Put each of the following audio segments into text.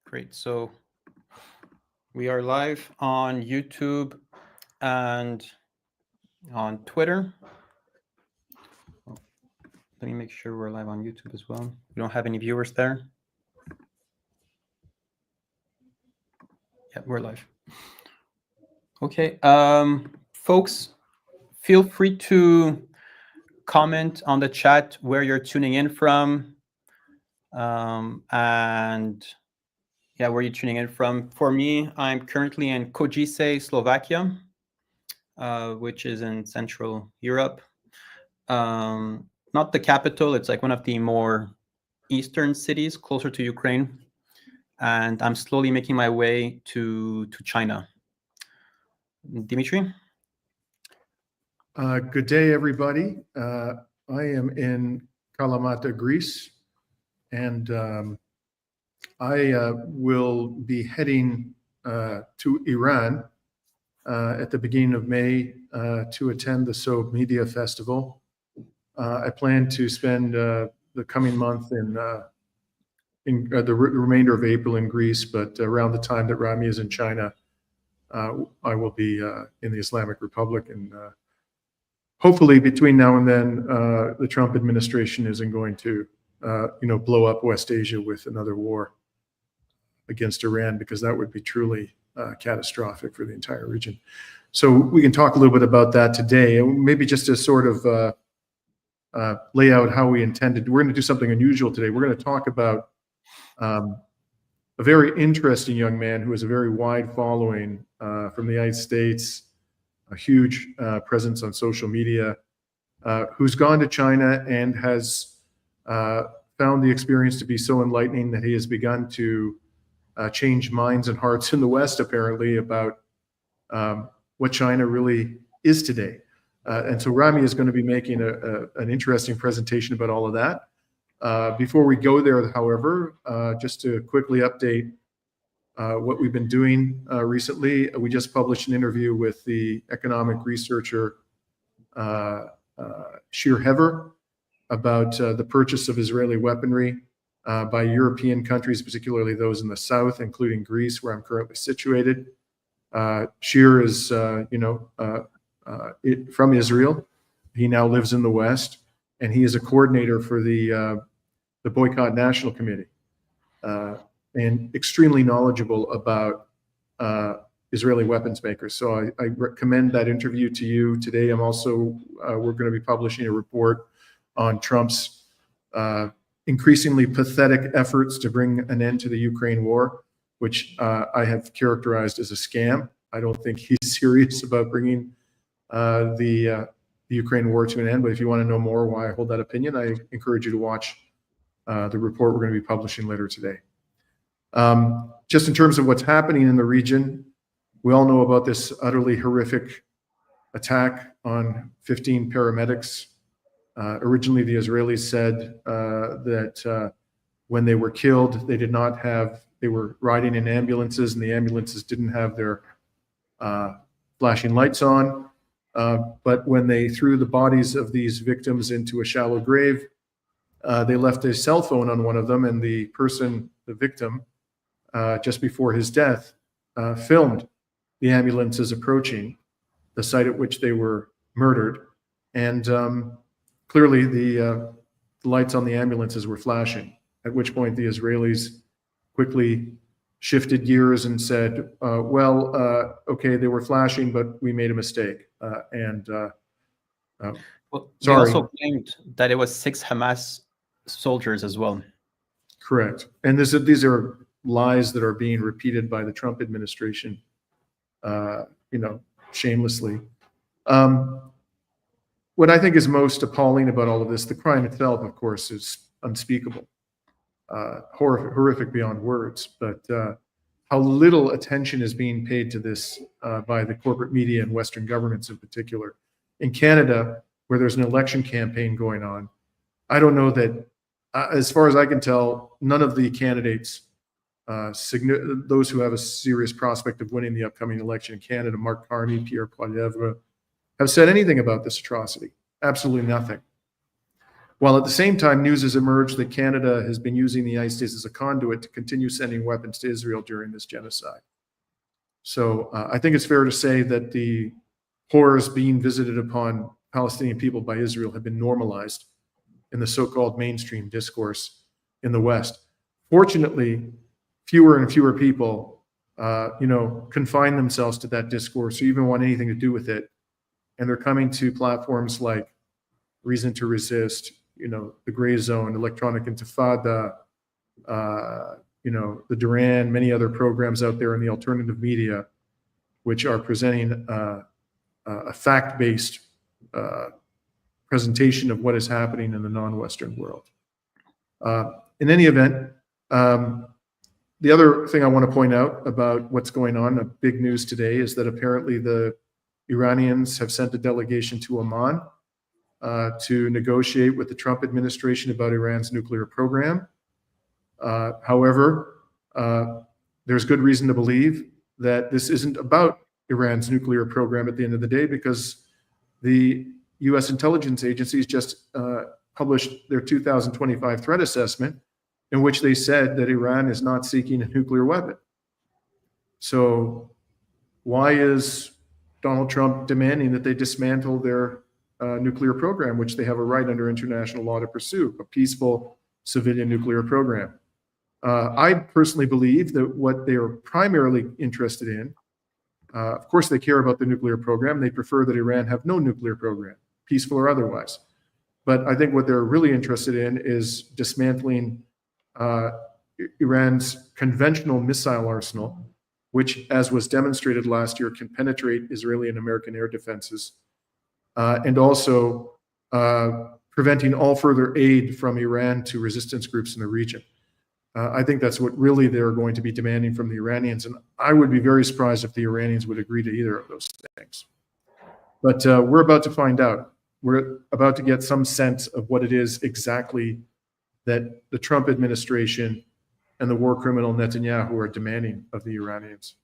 Great. So we are live on YouTube and on Twitter. Oh, let me make sure we're live on YouTube as well. We don't have any viewers there. Yeah, we're live. Okay. Folks, feel free to comment on the chat where you're tuning in from. And yeah, where are you tuning in from? For me, I'm currently in Košice, Slovakia, which is in Central Europe. Not the capital, it's like one of the more eastern cities closer to Ukraine. And I'm slowly making my way to China. Dimitri? Good day, everybody. I am in Kalamata, Greece, and I will be heading to Iran at the beginning of May to attend the Soap Media Festival. I plan to spend the coming month in the remainder of April in Greece, but around the time that Rami is in China, I will be in the Islamic Republic, and hopefully between now and then, the Trump administration isn't going to, blow up West Asia with another war against Iran, because that would be truly catastrophic for the entire region. So we can talk a little bit about that today, and maybe just to sort of lay out how we intended. We're going to do something unusual today. We're going to talk about a very interesting young man who has a very wide following from the United States, a huge presence on social media, who's gone to China and has found the experience to be so enlightening that he has begun to change minds and hearts in the West, apparently, about what China really is today. And so Rami is going to be making an interesting presentation about all of that. Before we go there, however, just to quickly update what we've been doing recently. We just published an interview with the economic researcher Shir Hever about the purchase of Israeli weaponry by European countries, particularly those in the south, including Greece, where I'm currently situated. Shir is, from Israel. He now lives in the West, and he is a coordinator for the Boycott National Committee. And extremely knowledgeable about Israeli weapons makers. So I recommend that interview to you today. I'm also, we're going to be publishing a report on Trump's increasingly pathetic efforts to bring an end to the Ukraine war, which I have characterized as a scam. I don't think he's serious about bringing the Ukraine war to an end. But if you want to know more why I hold that opinion, I encourage you to watch the report we're going to be publishing later today. Just in terms of what's happening in the region, we all know about this utterly horrific attack on 15 paramedics. Originally, the Israelis said that when they were killed, they were riding in ambulances, and the ambulances didn't have their flashing lights on. But when they threw the bodies of these victims into a shallow grave, they left a cell phone on one of them, and the victim, just before his death, filmed the ambulances approaching the site at which they were murdered. And clearly the lights on the ambulances were flashing, at which point the Israelis quickly shifted gears and said, okay, they were flashing, but we made a mistake. Well, they also claimed that it was 6 Hamas soldiers as well. Correct. And these are lies that are being repeated by the Trump administration, shamelessly. What I think is most appalling about all of this, the crime itself, of course, is unspeakable, horrific beyond words, but how little attention is being paid to this by the corporate media and Western governments in particular. In Canada, where there's an election campaign going on, I don't know that, as far as I can tell, none of the candidates, those who have a serious prospect of winning the upcoming election in Canada, Mark Carney, Pierre Poilievre, have said anything about this atrocity. Absolutely nothing. While at the same time, news has emerged that Canada has been using the United States as a conduit to continue sending weapons to Israel during this genocide. So I think it's fair to say that the horrors being visited upon Palestinian people by Israel have been normalized in the so-called mainstream discourse in the West. Fortunately, fewer and fewer people, confine themselves to that discourse or even want anything to do with it. And they're coming to platforms like Reason to Resist, the Gray Zone, Electronic Intifada, the Duran, many other programs out there in the alternative media, which are presenting a fact-based presentation of what is happening in the non-Western world. In any event, the other thing I want to point out about what's going on, a big news today, is that apparently the Iranians have sent a delegation to Oman to negotiate with the Trump administration about Iran's nuclear program. However, there's good reason to believe that this isn't about Iran's nuclear program at the end of the day, because the U.S. intelligence agencies just published their 2025 threat assessment, in which they said that Iran is not seeking a nuclear weapon. So why is Donald Trump demanding that they dismantle their nuclear program, which they have a right under international law to pursue, a peaceful civilian nuclear program? I personally believe that what they are primarily interested in, of course, they care about the nuclear program. They prefer that Iran have no nuclear program, peaceful or otherwise. But I think what they're really interested in is dismantling Iran's conventional missile arsenal, which, as was demonstrated last year, can penetrate Israeli and American air defenses, and also preventing all further aid from Iran to resistance groups in the region. I think that's what really they're going to be demanding from the Iranians, and I would be very surprised if the Iranians would agree to either of those things. But we're about to find out. We're about to get some sense of what it is exactly that the Trump administration and the war criminal Netanyahu are demanding of the Iranians.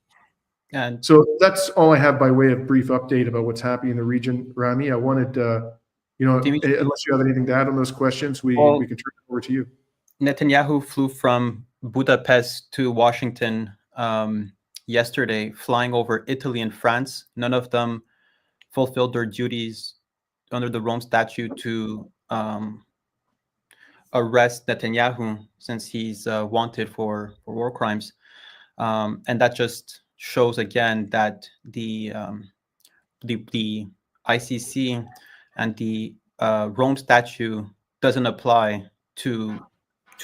And so that's all I have by way of brief update about what's happening in the region, Rami. I wanted, unless you have anything to add on those questions, we can turn it over to you. Netanyahu flew from Budapest to Washington yesterday, flying over Italy and France. None of them fulfilled their duties under the Rome Statute to arrest Netanyahu, since he's wanted for war crimes. And that just shows again that the ICC and the Rome Statute doesn't apply to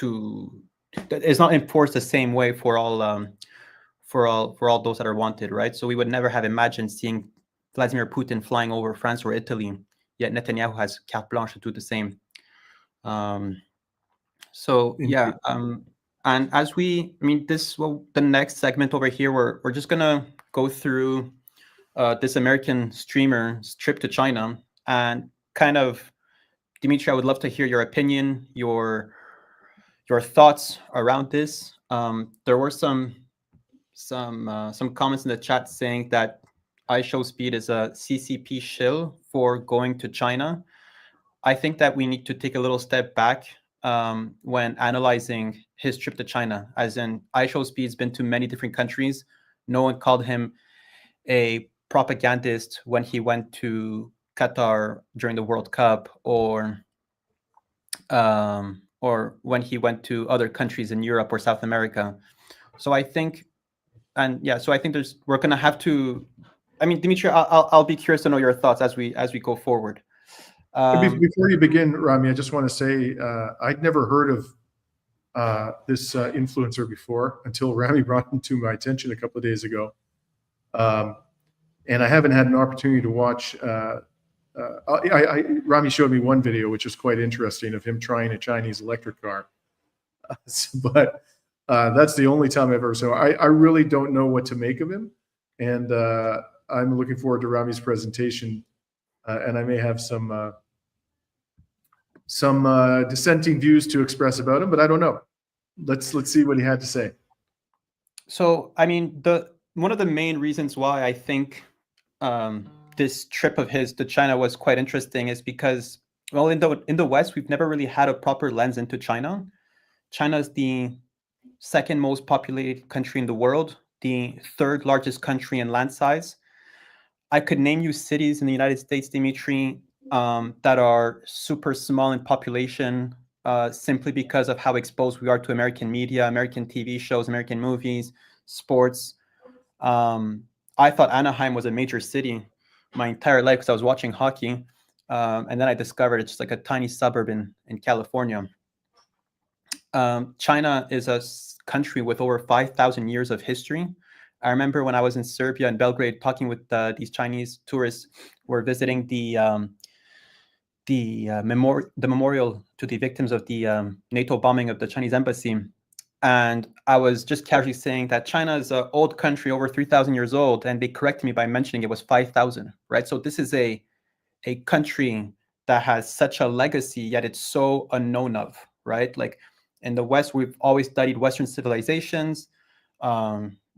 it's not enforced the same way for all those that are wanted, right? So we would never have imagined seeing Vladimir Putin flying over France or Italy, yet Netanyahu has carte blanche to do the same. So yeah, and as the next segment over here, we're just gonna go through this American streamer's trip to China, and kind of, Dimitri, I would love to hear your opinion, your thoughts around this. There were some comments in the chat saying that IShowSpeed is a CCP shill for going to China. I think that we need to take a little step back when analyzing his trip to China. As in, IShowSpeed's been to many different countries. No one called him a propagandist when he went to Qatar during the World Cup, or when he went to other countries in Europe or South America. So I think, we're gonna have to. I mean, Dimitri, I'll be curious to know your thoughts as we go forward. Before you begin, Rami, I just want to say I'd never heard of this influencer before until Rami brought him to my attention a couple of days ago, and I haven't had an opportunity to watch. Rami showed me one video, which was quite interesting, of him trying a Chinese electric car. But that's the only time I've ever. So I really don't know what to make of him, and I'm looking forward to Rami's presentation, and I may have some dissenting views to express about him, but I don't know. Let's see what he had to say. So, I mean, one of the main reasons why I think this trip of his to China was quite interesting is because Well, in the West, we've never really had a proper lens into China. China is the second most populated country in the world, the third largest country in land size. I could name you cities in the United States, Dimitri, that are super small in population, simply because of how exposed we are to American media, American TV shows, American movies, sports. I thought Anaheim was a major city my entire life because I was watching hockey. And then I discovered it's just like a tiny suburb in California. China is a country with over 5,000 years of history. I remember when I was in Serbia and Belgrade talking with these Chinese tourists who were visiting the memorial to the victims of the NATO bombing of the Chinese embassy. And I was just casually saying that China is an old country, over 3,000 years old, and they corrected me by mentioning it was 5,000, right? So this is a country that has such a legacy, yet it's so unknown of, right? Like in the West, we've always studied Western civilizations.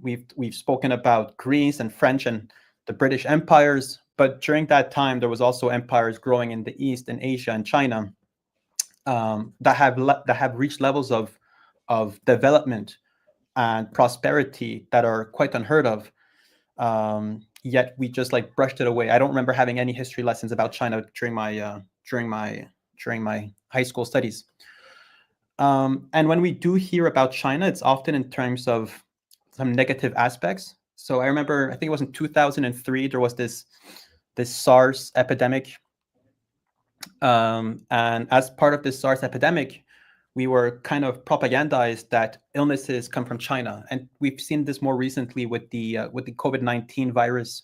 We've spoken about Greece and French and the British empires, but during that time, there was also empires growing in the East, in Asia and China, that have reached levels of development and prosperity that are quite unheard of. Yet we just like brushed it away. I don't remember having any history lessons about China during my high school studies. And when we do hear about China, it's often in terms of some negative aspects. So I remember, I think it was in 2003, there was this SARS epidemic. And as part of this SARS epidemic, we were kind of propagandized that illnesses come from China, and we've seen this more recently with the COVID-19 virus.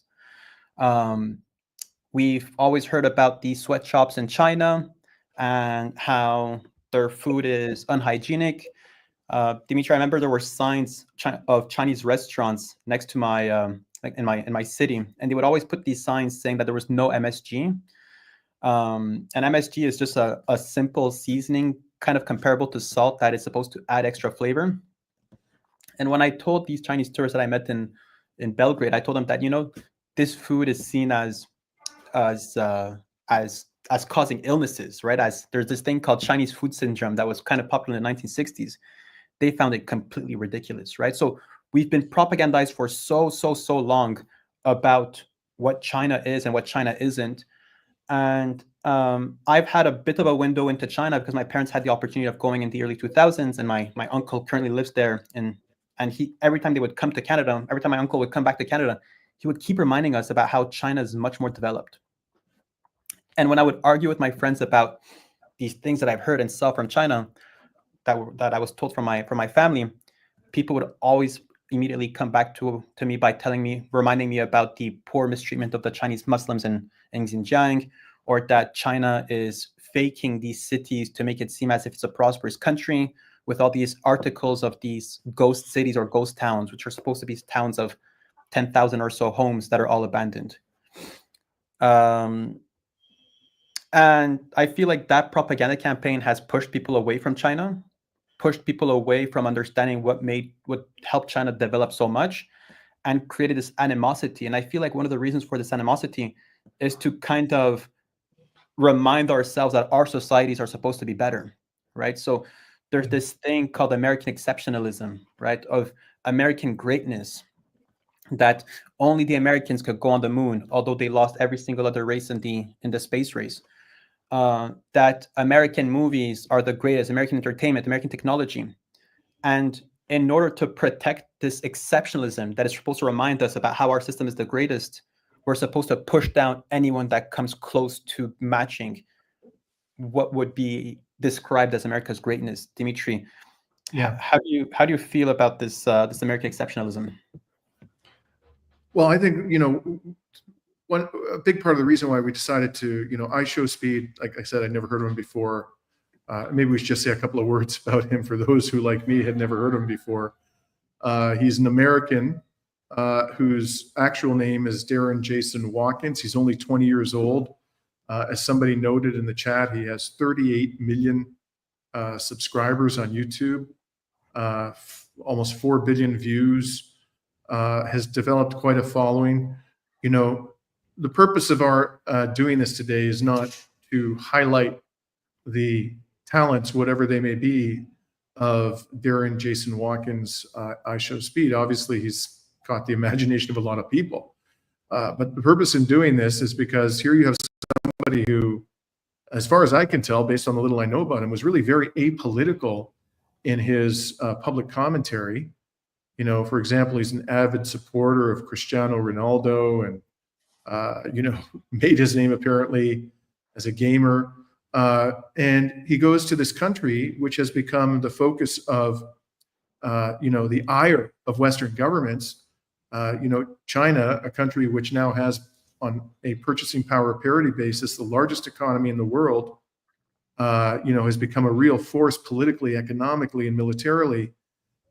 We've always heard about these sweatshops in China and how their food is unhygienic. Dimitri, I remember there were signs of Chinese restaurants next to my like in my city, and they would always put these signs saying that there was no MSG. And MSG is just a simple seasoning, kind of comparable to salt, that is supposed to add extra flavor. And when I told these Chinese tourists that I met in Belgrade, I told them that, this food is seen as causing illnesses, right? As there's this thing called Chinese food syndrome that was kind of popular in the 1960s. They found it completely ridiculous, right? So we've been propagandized for so long about what China is and what China isn't. And I've had a bit of a window into China because my parents had the opportunity of going in the early 2000s, and my uncle currently lives there. And he, every time they would come to Canada, every time my uncle would come back to Canada, he would keep reminding us about how China is much more developed. And when I would argue with my friends about these things that I've heard and saw from China, that I was told from my family, people would always immediately come back to me by reminding me about the poor mistreatment of the Chinese Muslims in Xinjiang, or that China is faking these cities to make it seem as if it's a prosperous country, with all these articles of these ghost cities or ghost towns, which are supposed to be towns of 10,000 or so homes that are all abandoned. And I feel like that propaganda campaign has pushed people away from China, pushed people away from understanding what helped China develop so much, and created this animosity. And I feel like one of the reasons for this animosity is to kind of remind ourselves that our societies are supposed to be better, right? So there's this thing called American exceptionalism, right? Of American greatness, that only the Americans could go on the moon, although they lost every single other race in the space race. That American movies are the greatest, American entertainment, American technology. And in order to protect this exceptionalism that is supposed to remind us about how our system is the greatest, we're supposed to push down anyone that comes close to matching what would be described as America's greatness. Dimitri, Yeah. How do you feel about this American exceptionalism? Well, I think, a big part of the reason why we decided to, IShowSpeed, like I said, I'd never heard of him before. Maybe we should just say a couple of words about him for those who, like me, had never heard of him before. He's an American whose actual name is Darren Jason Watkins. He's only 20 years old. As somebody noted in the chat, he has 38 million subscribers on YouTube, almost 4 billion views, has developed quite a following. The purpose of our doing this today is not to highlight the talents, whatever they may be, of Darren Jason Watkins' IShowSpeed. Obviously, he's caught the imagination of a lot of people. But the purpose in doing this is because here you have somebody who, as far as I can tell, based on the little I know about him, was really very apolitical in his public commentary. You know, for example, he's an avid supporter of Cristiano Ronaldo and, you know, made his name apparently as a gamer. And he goes to this country, which has become the focus of, you know, the ire of Western governments. You know, China, a country which now has, on a purchasing power parity basis, the largest economy in the world, you know, has become a real force politically, economically, and militarily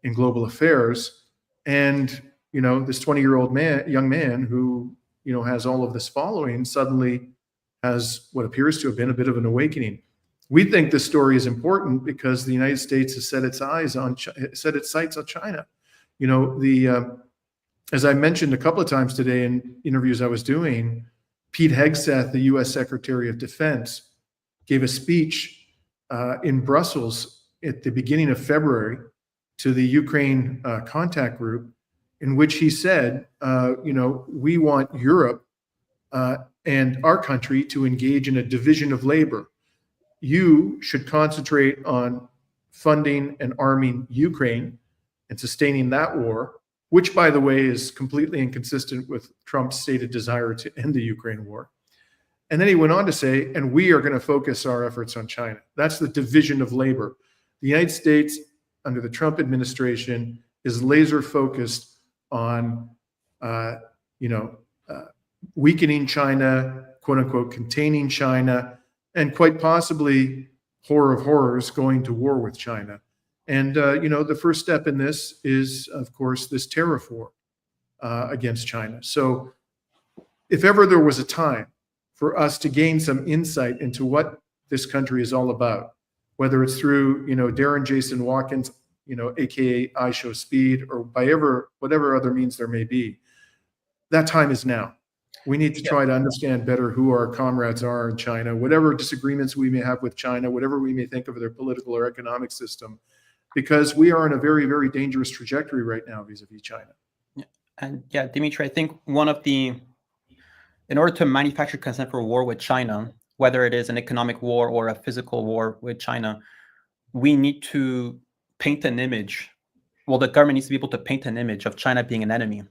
in global affairs. And, you know, this 20-year-old young man who, you know, has all of this following suddenly has what appears to have been a bit of an awakening. We think this story is important because the United States has set its sights on China. You know, as I mentioned a couple of times today in interviews I was doing, Pete Hegseth, the U.S. Secretary of Defense, gave a speech in Brussels at the beginning of February to the Ukraine contact group, in which he said, you know, we want Europe and our country to engage in a division of labor. You should concentrate on funding and arming Ukraine and sustaining that war, which, by the way, is completely inconsistent with Trump's stated desire to end the Ukraine war. And then he went on to say, and we are going to focus our efforts on China. That's the division of labor. The United States, under the Trump administration, is laser focused on, you know, weakening China, quote unquote, containing China, and quite possibly, horror of horrors, going to war with China. And, you know, the first step in this is, of course, this tariff war against China. So if ever there was a time for us to gain some insight into what this country is all about, whether it's through, you know, Darren Jason Watkins, you know, AKA IShowSpeed, or by whatever other means there may be, that time is now. We need to try to understand better who our comrades are in China, whatever disagreements we may have with China, whatever we may think of their political or economic system, because we are in a very, very dangerous trajectory right now vis-a-vis China. And yeah, Dimitri, I think in order to manufacture consent for war with China, whether it is an economic war or a physical war with China, we need to paint an image. Well, the government needs to be able to paint an image of China being an enemy.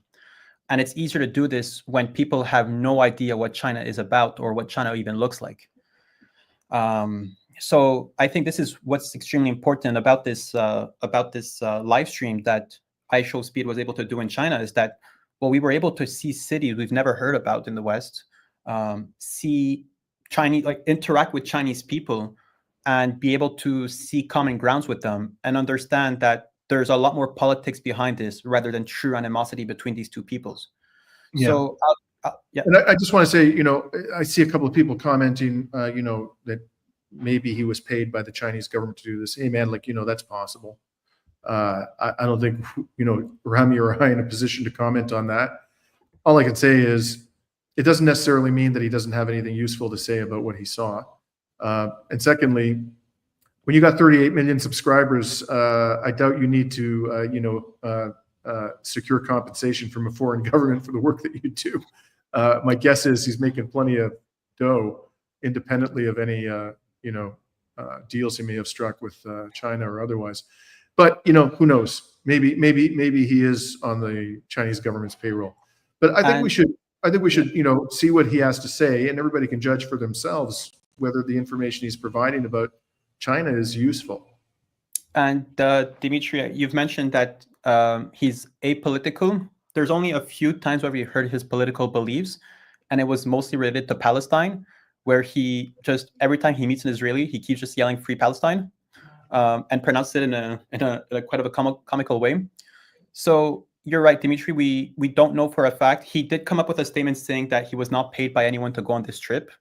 And it's easier to do this when people have no idea what China is about or what China even looks like. So I think this is what's extremely important about this live stream that IShowSpeed was able to do in China, is that, well, we were able to see cities we've never heard about in the West, see Chinese, like, interact with Chinese people and be able to see common grounds with them and understand that there's a lot more politics behind this rather than true animosity between these two peoples. Yeah. So, yeah. And I just want to say, you know, I see a couple of people commenting, you know, that maybe he was paid by the Chinese government to do this. Hey, man, like, you know, that's possible. I don't think, you know, Rami or I are in a position to comment on that. All I can say is it doesn't necessarily mean that he doesn't have anything useful to say about what he saw. And secondly, when you got 38 million subscribers, I doubt you need to, you know, secure compensation from a foreign government for the work that you do. My guess is he's making plenty of dough independently of any, you know, deals he may have struck with China or otherwise. But, you know, who knows? Maybe he is on the Chinese government's payroll. But I think we should, you know, see what he has to say, and everybody can judge for themselves whether the information he's providing about China is useful. And Dimitri, you've mentioned that he's apolitical. There's only a few times where we heard his political beliefs, and it was mostly related to Palestine, where he just, every time he meets an Israeli, he keeps just yelling "Free Palestine," and pronounced it in a quite of a comical way. So you're right, Dimitri. We don't know for a fact. He did come up with a statement saying that he was not paid by anyone to go on this trip.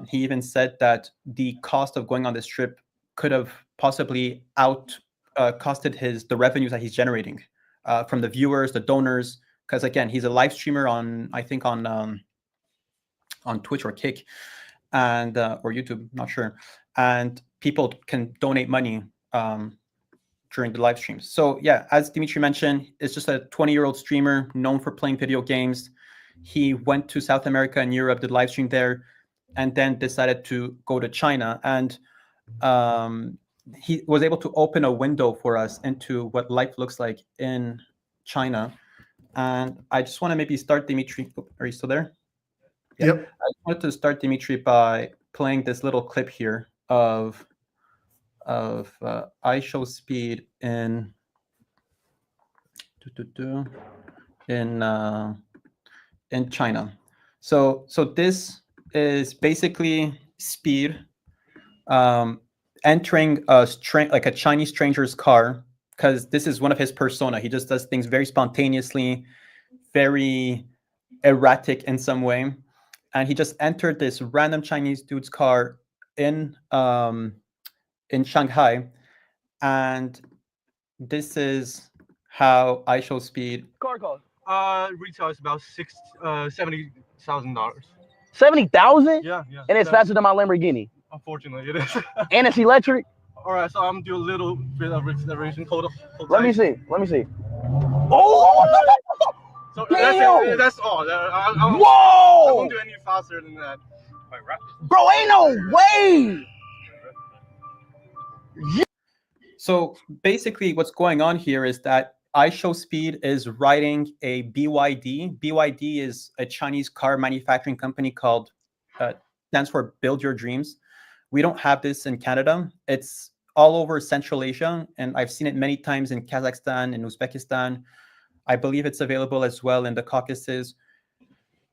He even said that the cost of going on this trip could have possibly costed the revenues that he's generating from the viewers, the donors. Because again, he's a live streamer on, I think, on Twitch or Kick, and or YouTube, not sure, and people can donate money during the live streams. So yeah, as Dimitri mentioned, it's just a 20-year-old streamer known for playing video games. He went to South America and Europe, did live stream there, and then decided to go to China. And he was able to open a window for us into what life looks like in China. And I just want to maybe start, Dimitri. Are you still there? Yeah. Yep. I wanted to start, Dimitri, by playing this little clip here of IShowSpeed in China. So this is basically Speed entering like a Chinese stranger's car, because this is one of his persona. He just does things very spontaneously, very erratic in some way, and he just entered this random Chinese dude's car in Shanghai, and this is how IShowSpeed. Car cost Retail is about $70,000. 70,000, Yeah. and it's faster than my Lamborghini. Unfortunately, it is. And it's electric. All right, so I'm doing a little bit of reservation. Hold Let me see. Oh! So Damn! that's all. I Whoa! won't do any faster than that. Bro, ain't no way. So basically, what's going on here is that IShowSpeed is writing a BYD. BYD is a Chinese car manufacturing company called, stands for Build Your Dreams. We don't have this in Canada. It's all over Central Asia, and I've seen it many times in Kazakhstan and Uzbekistan. I believe it's available as well in the Caucasus,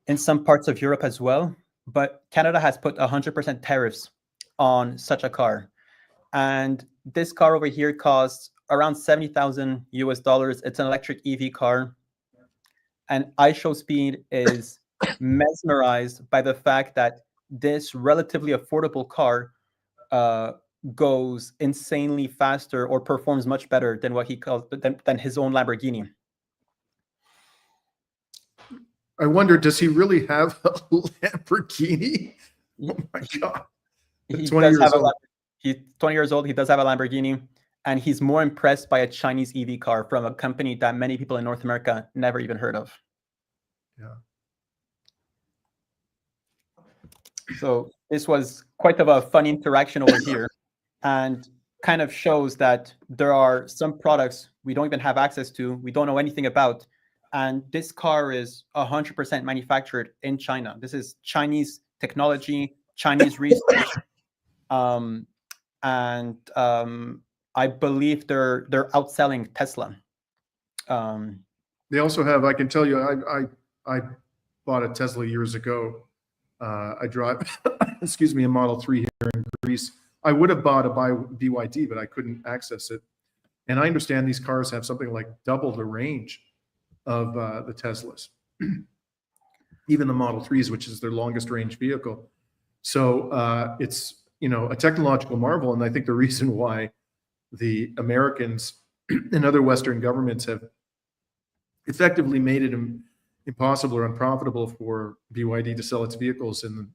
in some parts of Europe as well. But Canada has put 100% tariffs on such a car. And this car over here costs around $70,000 US. It's an electric EV car. And IShowSpeed is mesmerized by the fact that this relatively affordable car goes insanely faster or performs much better than what he calls than his own Lamborghini. I wonder, does he really have a Lamborghini? Oh my God. He 20 does years have old. He's 20 years old. He does have a Lamborghini, and he's more impressed by a Chinese EV car from a company that many people in North America never even heard of. Yeah. So this was quite of a fun interaction over here, and kind of shows that there are some products we don't even have access to, we don't know anything about, and this car is 100% manufactured in China. This is Chinese technology, Chinese research, and I believe they're outselling Tesla. They also have, I can tell you, I bought a Tesla years ago. I drive, excuse me, a Model 3 here in Greece. I would have bought a BYD, but I couldn't access it. And I understand these cars have something like double the range of the Teslas, even the Model 3s, which is their longest range vehicle. So it's, you know, a technological marvel. And I think the reason why the Americans and other Western governments have effectively made it impossible or unprofitable for BYD to sell its vehicles in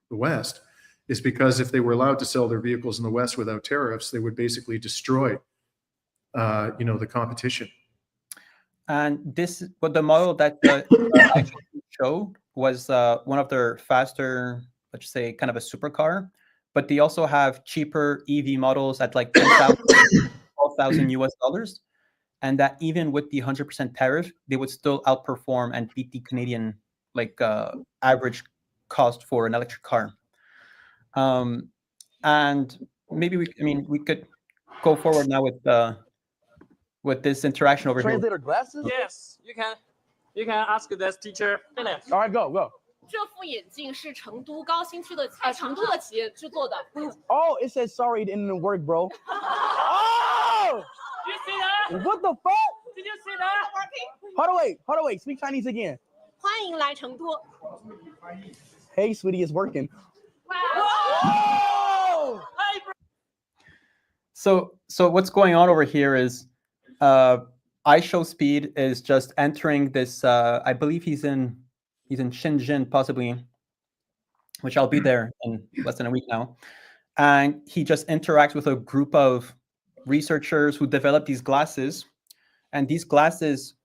the West is because if they were allowed to sell their vehicles in the West without tariffs, they would basically destroy, you know, the competition. And this, what the model that I showed was one of their faster, let's say, kind of a supercar. But they also have cheaper EV models at like $10,000, $12,000 US. And that even with the 100% tariff, they would still outperform and beat the Canadian like average cost for an electric car. And maybe we could go forward now with this interaction over Translator glasses? Yes, you can ask this teacher. All right, go. 这副眼镜是成都高新区的成都的企业制作的。Oh, it says sorry it didn't work, bro. Oh! Did you see that? What the fuck? Did you see that? Hold on, wait. Speak Chinese again. 欢迎来成都。 Hey, sweetie, it's working. Whoa! Hey, bro. So what's going on over here is IShowSpeed is just entering this. I believe he's in Xinjiang, possibly, which I'll be there in less than a week now. And he just interacts with a group of researchers who develop these glasses. And these glasses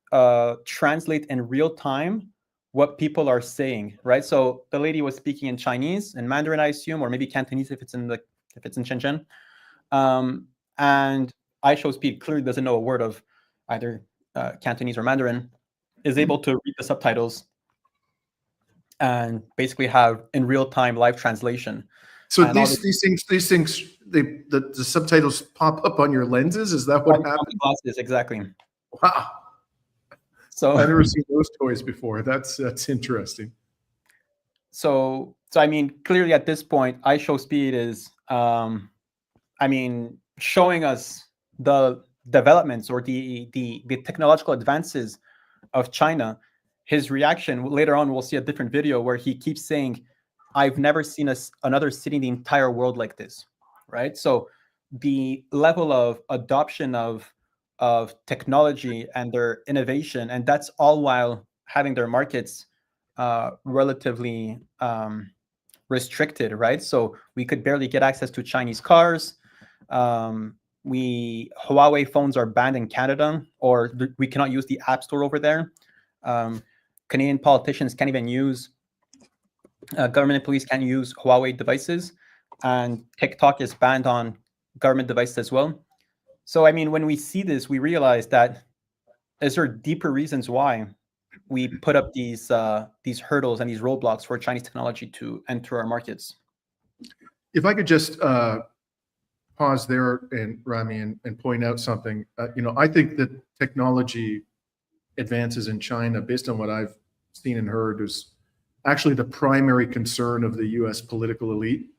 translate in real time what people are saying, right? So the lady was speaking in Chinese and Mandarin, I assume, or maybe Cantonese if it's in Shenzhen. And IShowSpeed clearly doesn't know a word of either Cantonese or Mandarin, is able to read the subtitles and basically have in real time live translation. So And these things, the subtitles pop up on your lenses. Is that what happened? Glasses, exactly. Wow. So I've never seen those toys before. That's interesting. So I mean, clearly at this point, IShowSpeed is, I mean, showing us the developments or the technological advances of China. His reaction later on, we'll see a different video where he keeps saying, "I've never seen another city in the entire world like this," right? So the level of adoption of technology and their innovation, and that's all while having their markets relatively restricted, right? So we could barely get access to Chinese cars. Huawei phones are banned in Canada, or we cannot use the App Store over there. Canadian politicians can't even use, government employees can't use Huawei devices, and TikTok is banned on government devices as well. So, I mean, when we see this, we realize that is there deeper reasons why we put up these hurdles and these roadblocks for Chinese technology to enter our markets. If I could just pause there, and Rami, and point out something. I think that technology advances in China, based on what I've seen and heard, is actually the primary concern of the U.S. political elite.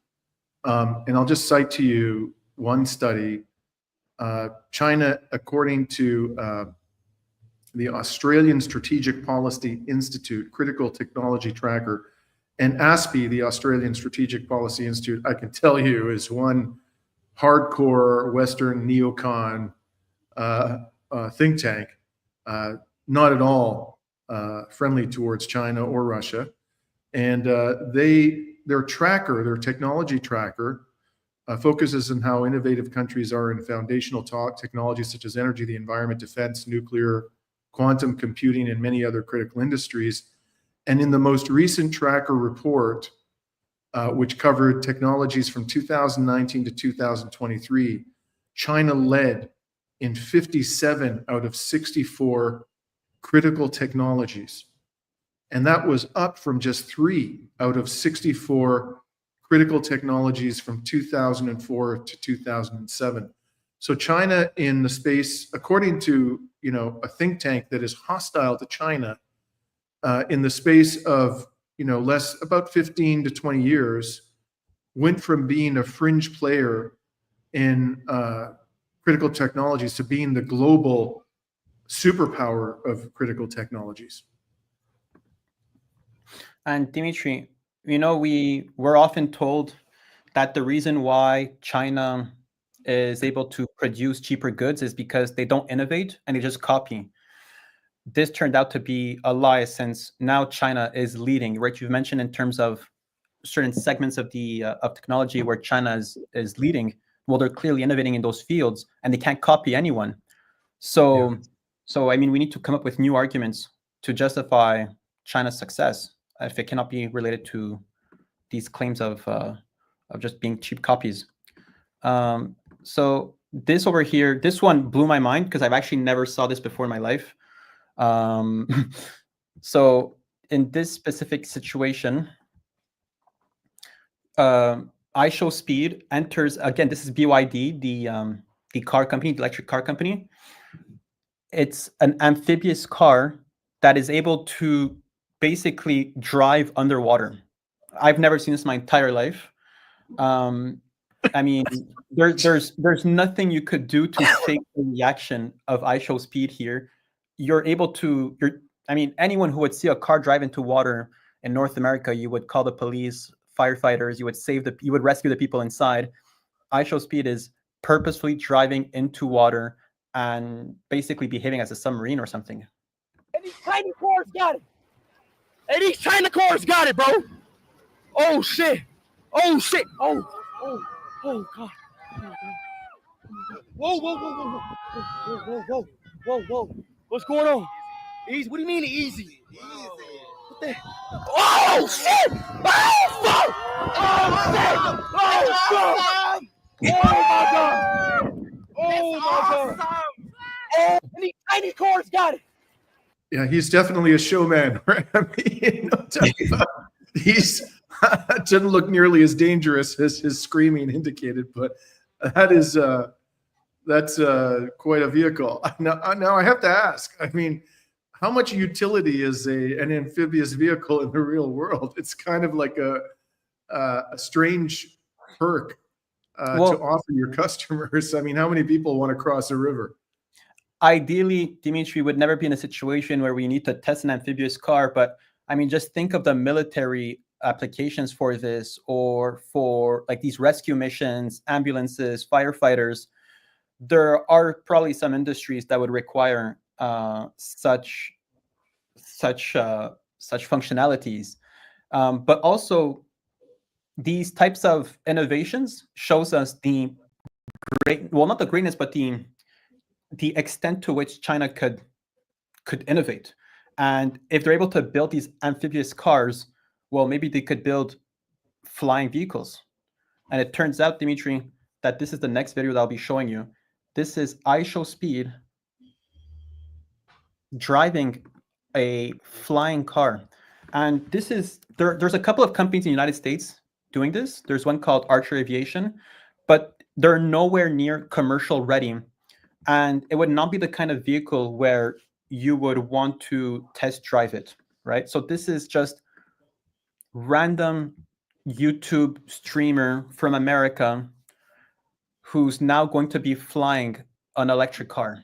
And I'll just cite to you one study. China, according to the Australian Strategic Policy Institute Critical Technology Tracker, and ASPI, the Australian Strategic Policy Institute, I can tell you, is one hardcore Western neocon think tank, not at all friendly towards China or Russia. And their tracker, their technology tracker, focuses on how innovative countries are in foundational technologies such as energy, the environment, defense, nuclear, quantum computing, and many other critical industries. And in the most recent tracker report, which covered technologies from 2019 to 2023, China led in 57 out of 64 critical technologies. And that was up from just 3 out of 64 critical technologies from 2004 to 2007. So China, in the space, according to a think tank that is hostile to China, in the space of about 15 to 20 years, went from being a fringe player in critical technologies to being the global superpower of critical technologies. And Dimitri, we're often told that the reason why China is able to produce cheaper goods is because they don't innovate and they just copy. This turned out to be a lie, since now China is leading, right? You've mentioned in terms of certain segments of the of technology where China is leading. Well, they're clearly innovating in those fields, and they can't copy anyone. So I mean, we need to come up with new arguments to justify China's success if it cannot be related to these claims of just being cheap copies. So this over here, this one blew my mind because I've actually never saw this before in my life. So in this specific situation, IShowSpeed enters, again, this is BYD, the car company, the electric car company. It's an amphibious car that is able to basically drive underwater. I've never seen this in my entire life. I mean, there's nothing you could do to fake the reaction of IShowSpeed here. You're able to, I mean, anyone who would see a car drive into water in North America, you would call the police, firefighters, you would rescue the people inside. IShowSpeed is purposefully driving into water and basically behaving as a submarine or something. And these China cars got it. And these China cars got it, bro. Oh shit! Oh shit! Oh God! Oh God! Whoa! Whoa! Whoa! Whoa! Whoa! Whoa! Whoa! Whoa! Whoa! What's going on? Easy? What do you mean easy? What the? Oh shit! Oh fuck! Oh shit! Oh fuck! Oh my God! Oh my God! Oh, and these cars got it. Yeah, he's definitely a showman. Right? I mean, he's doesn't look nearly as dangerous as his screaming indicated, but that's quite a vehicle. Now I have to ask. I mean, how much utility is an amphibious vehicle in the real world? It's kind of like a strange perk to offer your customers. I mean, how many people want to cross a river? Ideally, Dimitri would never be in a situation where we need to test an amphibious car. But I mean, just think of the military applications for this, or for like these rescue missions, ambulances, firefighters. There are probably some industries that would require such functionalities. But also, these types of innovations shows us the not the greatness, but the extent to which China could innovate. And if they're able to build these amphibious cars, well, maybe they could build flying vehicles. And it turns out, Dimitri, that this is the next video that I'll be showing you. This is IShowSpeed driving a flying car. And this is, there's a couple of companies in the United States doing this. There's one called Archer Aviation, but they're nowhere near commercial ready. And it would not be the kind of vehicle where you would want to test drive it, right? So this is just random YouTube streamer from America who's now going to be flying an electric car.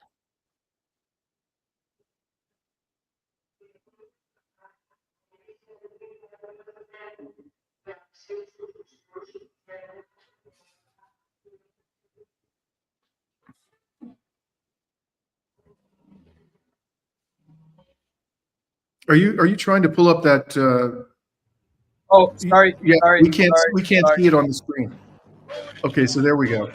Are you trying to pull up that? Oh, sorry. Yeah, sorry, we can't sorry. see it on the screen. Okay, so there we go.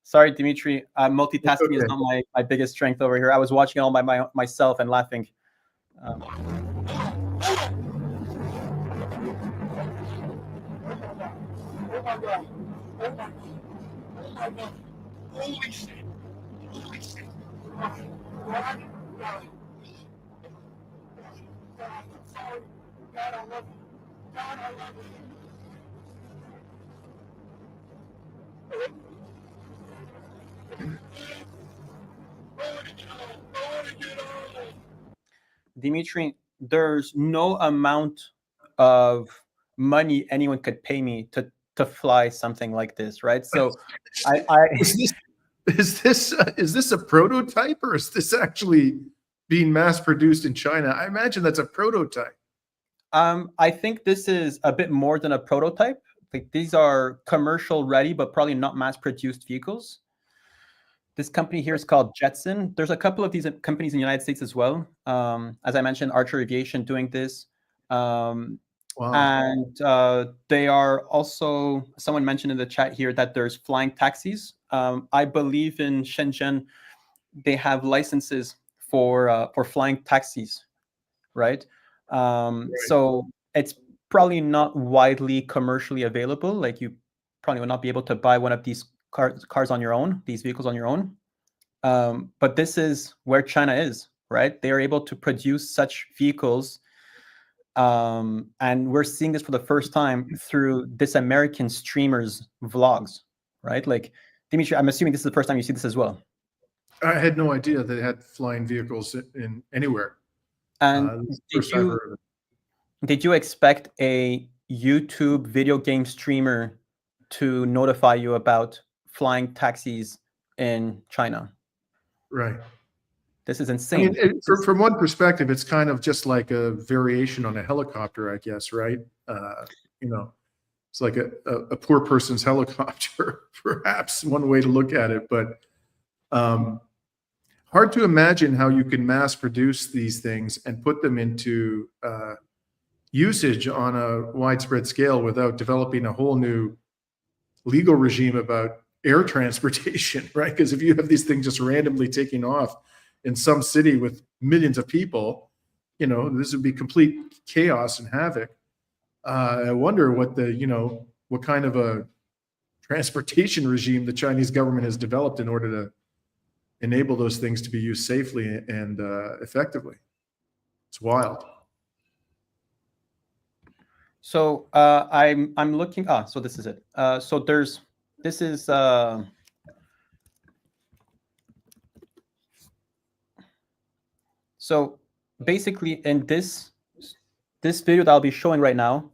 Sorry, Dimitri. Multitasking Okay. is not my biggest strength over here. I was watching it all by myself and laughing. Holy shit! Holy shit! God, I love you. God, I love you. Dimitri, there's no amount of money anyone could pay me to fly something like this, right? So, Is this a prototype, or is this actually being mass produced in China? I imagine that's a prototype. I think this is a bit more than a prototype. Like, these are commercial ready, but probably not mass produced vehicles. This company here is called Jetson. There's a couple of these companies in the United States as well. As I mentioned, Archer Aviation doing this. Wow. And they are also, someone mentioned in the chat here that there's flying taxis. I believe in Shenzhen, they have licenses for flying taxis, right? So it's probably not widely commercially available. Like, you probably will not be able to buy one of these cars on your own, these vehicles on your own. But this is where China is, right? They are able to produce such vehicles. And we're seeing this for the first time through this American streamer's vlogs, right? Like, Dimitri, I'm assuming this is the first time you see this as well. I had no idea they had flying vehicles in anywhere. And did you expect a YouTube video game streamer to notify you about flying taxis in China? Right. This is insane. I mean, from one perspective, it's kind of just like a variation on a helicopter, I guess, right? It's like a poor person's helicopter, perhaps one way to look at it. But hard to imagine how you can mass produce these things and put them into usage on a widespread scale without developing a whole new legal regime about air transportation, right? Because if you have these things just randomly taking off in some city with millions of people, you know, this would be complete chaos and havoc. I wonder what the, you know, what kind of a transportation regime the Chinese government has developed in order to enable those things to be used safely and effectively. It's wild. So I'm looking. So this is it. So this is so basically in this video that I'll be showing right now,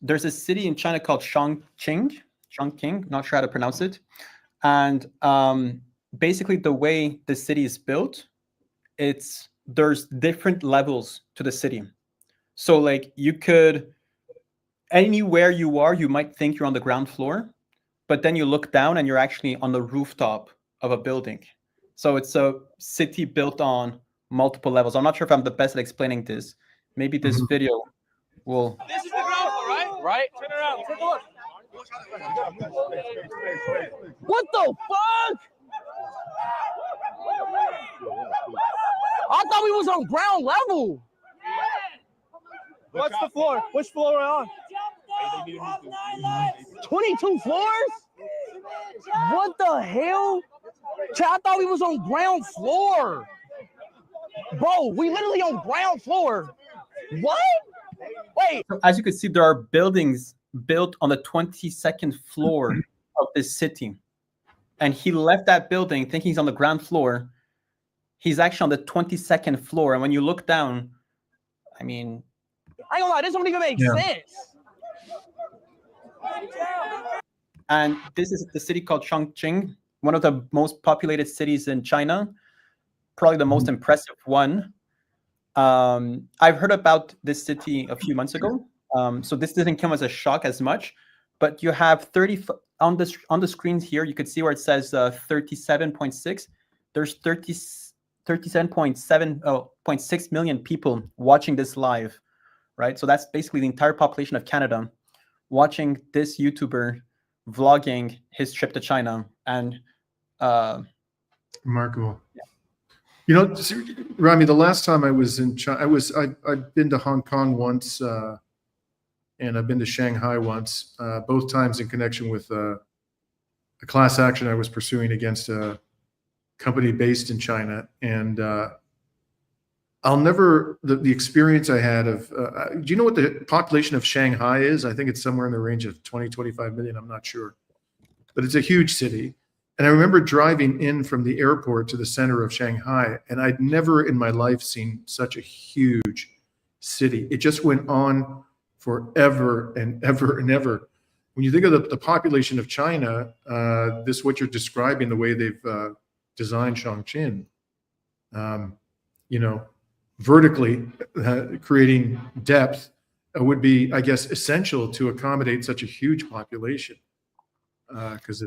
there's a city in China called Chongqing, not sure how to pronounce it. And basically the way the city is built, there's different levels to the city. So like you could, anywhere you are, you might think you're on the ground floor, but then you look down and you're actually on the rooftop of a building. So it's a city built on multiple levels. I'm not sure if I'm the best at explaining this. Maybe this video will. This is the ground floor, right? Right. Turn around. Take a look. What the fuck? I thought we was on ground level. What's the floor? Which floor are we on? 22 floors? What the hell? I thought we was on ground floor. Bro, we literally on ground floor. What? Wait. As you can see, there are buildings built on the 22nd floor of this city. And he left that building thinking he's on the ground floor. He's actually on the 22nd floor. And when you look down, I mean... I ain't gonna lie, this don't even make sense. And this is the city called Chongqing, one of the most populated cities in China, probably the most impressive one. I've heard about this city a few months ago, so this didn't come as a shock as much. But you have 30 on the screens here. You could see where it says 37.6. There's 37.6 million people watching this live, right? So that's basically the entire population of Canada watching this YouTuber vlogging his trip to China. And remarkable. Yeah. You know, Rami, the last time I was in China, I've been to Hong Kong once, and I've been to Shanghai once, both times in connection with a class action I was pursuing against a company based in China. And I'll never, the experience I had of, do you know what the population of Shanghai is? I think it's somewhere in the range of 20, 25 million. I'm not sure, but it's a huge city. And I remember driving in from the airport to the center of Shanghai, and I'd never in my life seen such a huge city. It just went on forever and ever and ever. When you think of the population of China, what you're describing, the way they've designed Chongqing, you know, vertically creating depth would be, I guess, essential to accommodate such a huge population. Because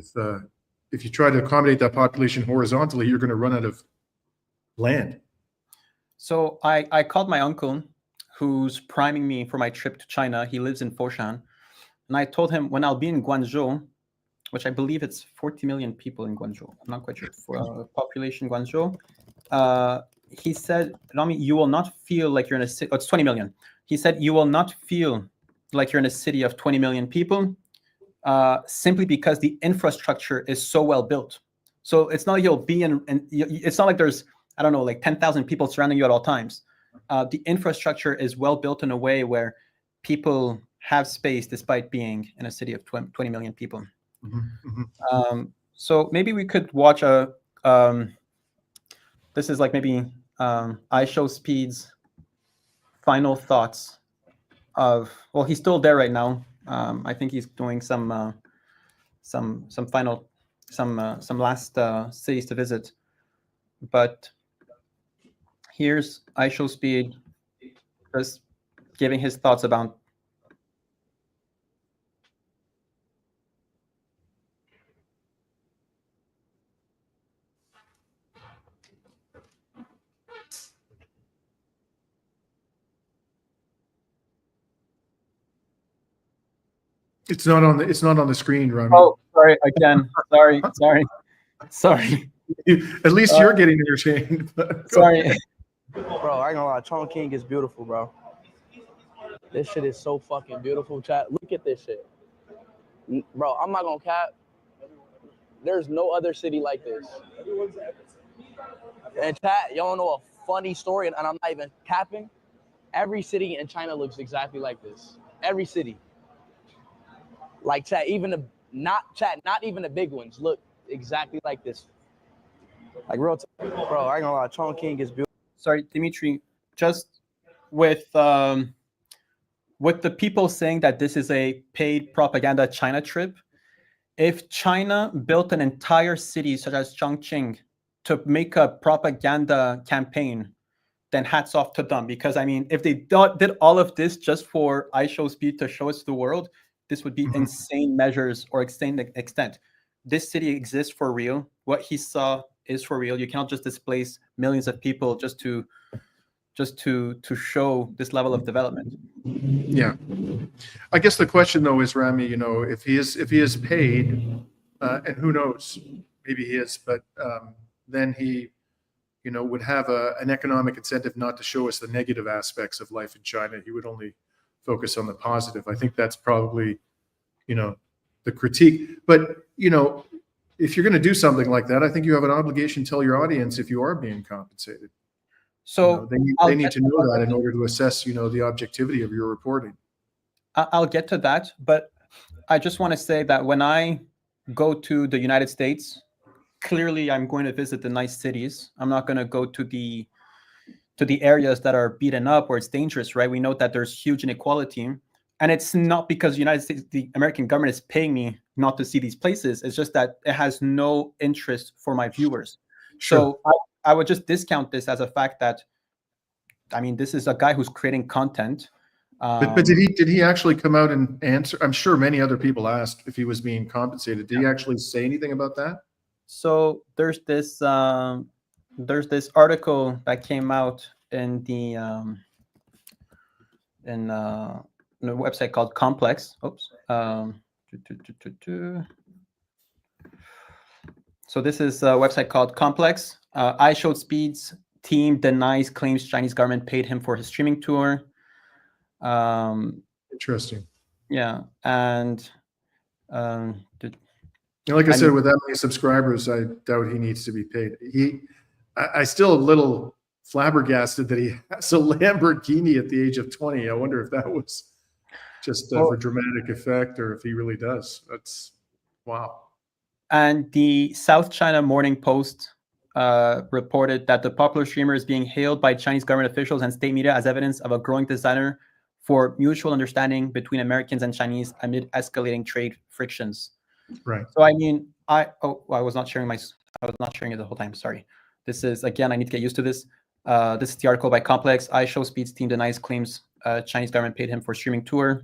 if you try to accommodate that population horizontally, you're going to run out of land. So I called my uncle, who's priming me for my trip to China. He lives in Foshan. And I told him when I'll be in Guangzhou, which I believe it's 40 million people in Guangzhou. I'm not quite sure for population Guangzhou. He said, Rami, you will not feel like you're in a city. Oh, it's 20 million. He said, you will not feel like you're in a city of 20 million people. Simply because the infrastructure is so well built. So it's not like you'll be in, and it's not like there's, I don't know, like 10,000 people surrounding you at all times. The infrastructure is well built in a way where people have space despite being in a city of 20 million people. Mm-hmm. Mm-hmm. So maybe we could watch this is like maybe IShowSpeed's final thoughts of, well, he's still there right now. I think he's doing some last cities to visit, but here's IShowSpeed just giving his thoughts about. It's not on the screen, Rami. Oh, sorry again. Sorry. At least you're getting entertained. but go Sorry. ahead. Bro, I ain't gonna lie, Chongqing is beautiful, bro. This shit is so fucking beautiful, chat. Look at this shit. Bro, I'm not gonna cap. There's no other city like this. And chat, y'all know a funny story, and I'm not even capping. Every city in China looks exactly like this. Every city. Like chat, not even the big ones look exactly like this. Like real bro, I ain't gonna lie, Chongqing is beautiful. Sorry, Dimitri, just with the people saying that this is a paid propaganda China trip, if China built an entire city such as Chongqing to make a propaganda campaign, then hats off to them. Because I mean, if they did all of this just for IShowSpeed to show us to the world, this would be insane measures or insane extent. This city exists for real. What he saw is for real. You cannot just displace millions of people just to show this level of development. Yeah. I guess the question though is, Rami, if he is paid, and who knows, maybe he is, but then he, would have an economic incentive not to show us the negative aspects of life in China. He would only focus on the positive. I think that's probably, the critique. But, if you're going to do something like that, I think you have an obligation to tell your audience if you are being compensated. So they need to know that in order to assess, the objectivity of your reporting. I'll get to that, but I just want to say that when I go to the United States, clearly I'm going to visit the nice cities. I'm not going to go to the areas that are beaten up or it's dangerous, right? We know that there's huge inequality, and it's not because the United States, the American government is paying me not to see these places. It's just that it has no interest for my viewers. Sure. So I would just discount this as a fact that, I mean, this is a guy who's creating content. But did he actually come out and answer? I'm sure many other people asked if he was being compensated. Did he actually say anything about that? So there's this article that came out in the website called Complex. Oops. So this is a website called Complex. IShowSpeed's team denies claims Chinese government paid him for his streaming tour. Interesting. Yeah, and like I said, with that many subscribers, I doubt he needs to be paid. I still a little flabbergasted that he has a Lamborghini at the age of 20. I wonder if that was just for dramatic effect or if he really does. That's wow. And the South China Morning Post reported that the popular streamer is being hailed by Chinese government officials and state media as evidence of a growing desire for mutual understanding between Americans and Chinese amid escalating trade frictions. Right. So I mean, I was not sharing it the whole time. Sorry. This is, again, I need to get used to this. This is the article by Complex. IShowSpeed's team denies claims Chinese government paid him for streaming tour.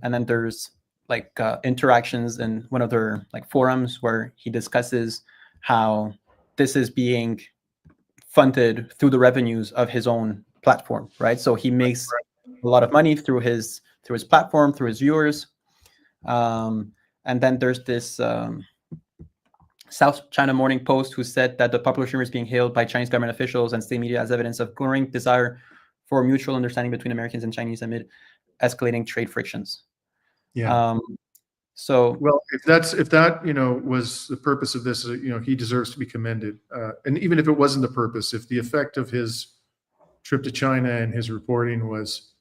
And then there's like interactions in one of their like forums where he discusses how this is being funded through the revenues of his own platform, right? So he makes a lot of money through his platform, through his viewers. And then there's this South China Morning Post who said that the popular streamer is being hailed by Chinese government officials and state media as evidence of growing desire for mutual understanding between Americans and Chinese amid escalating trade frictions. Yeah. So well, if that was the purpose of this, he deserves to be commended. And even if it wasn't the purpose, if the effect of his trip to China and his reporting was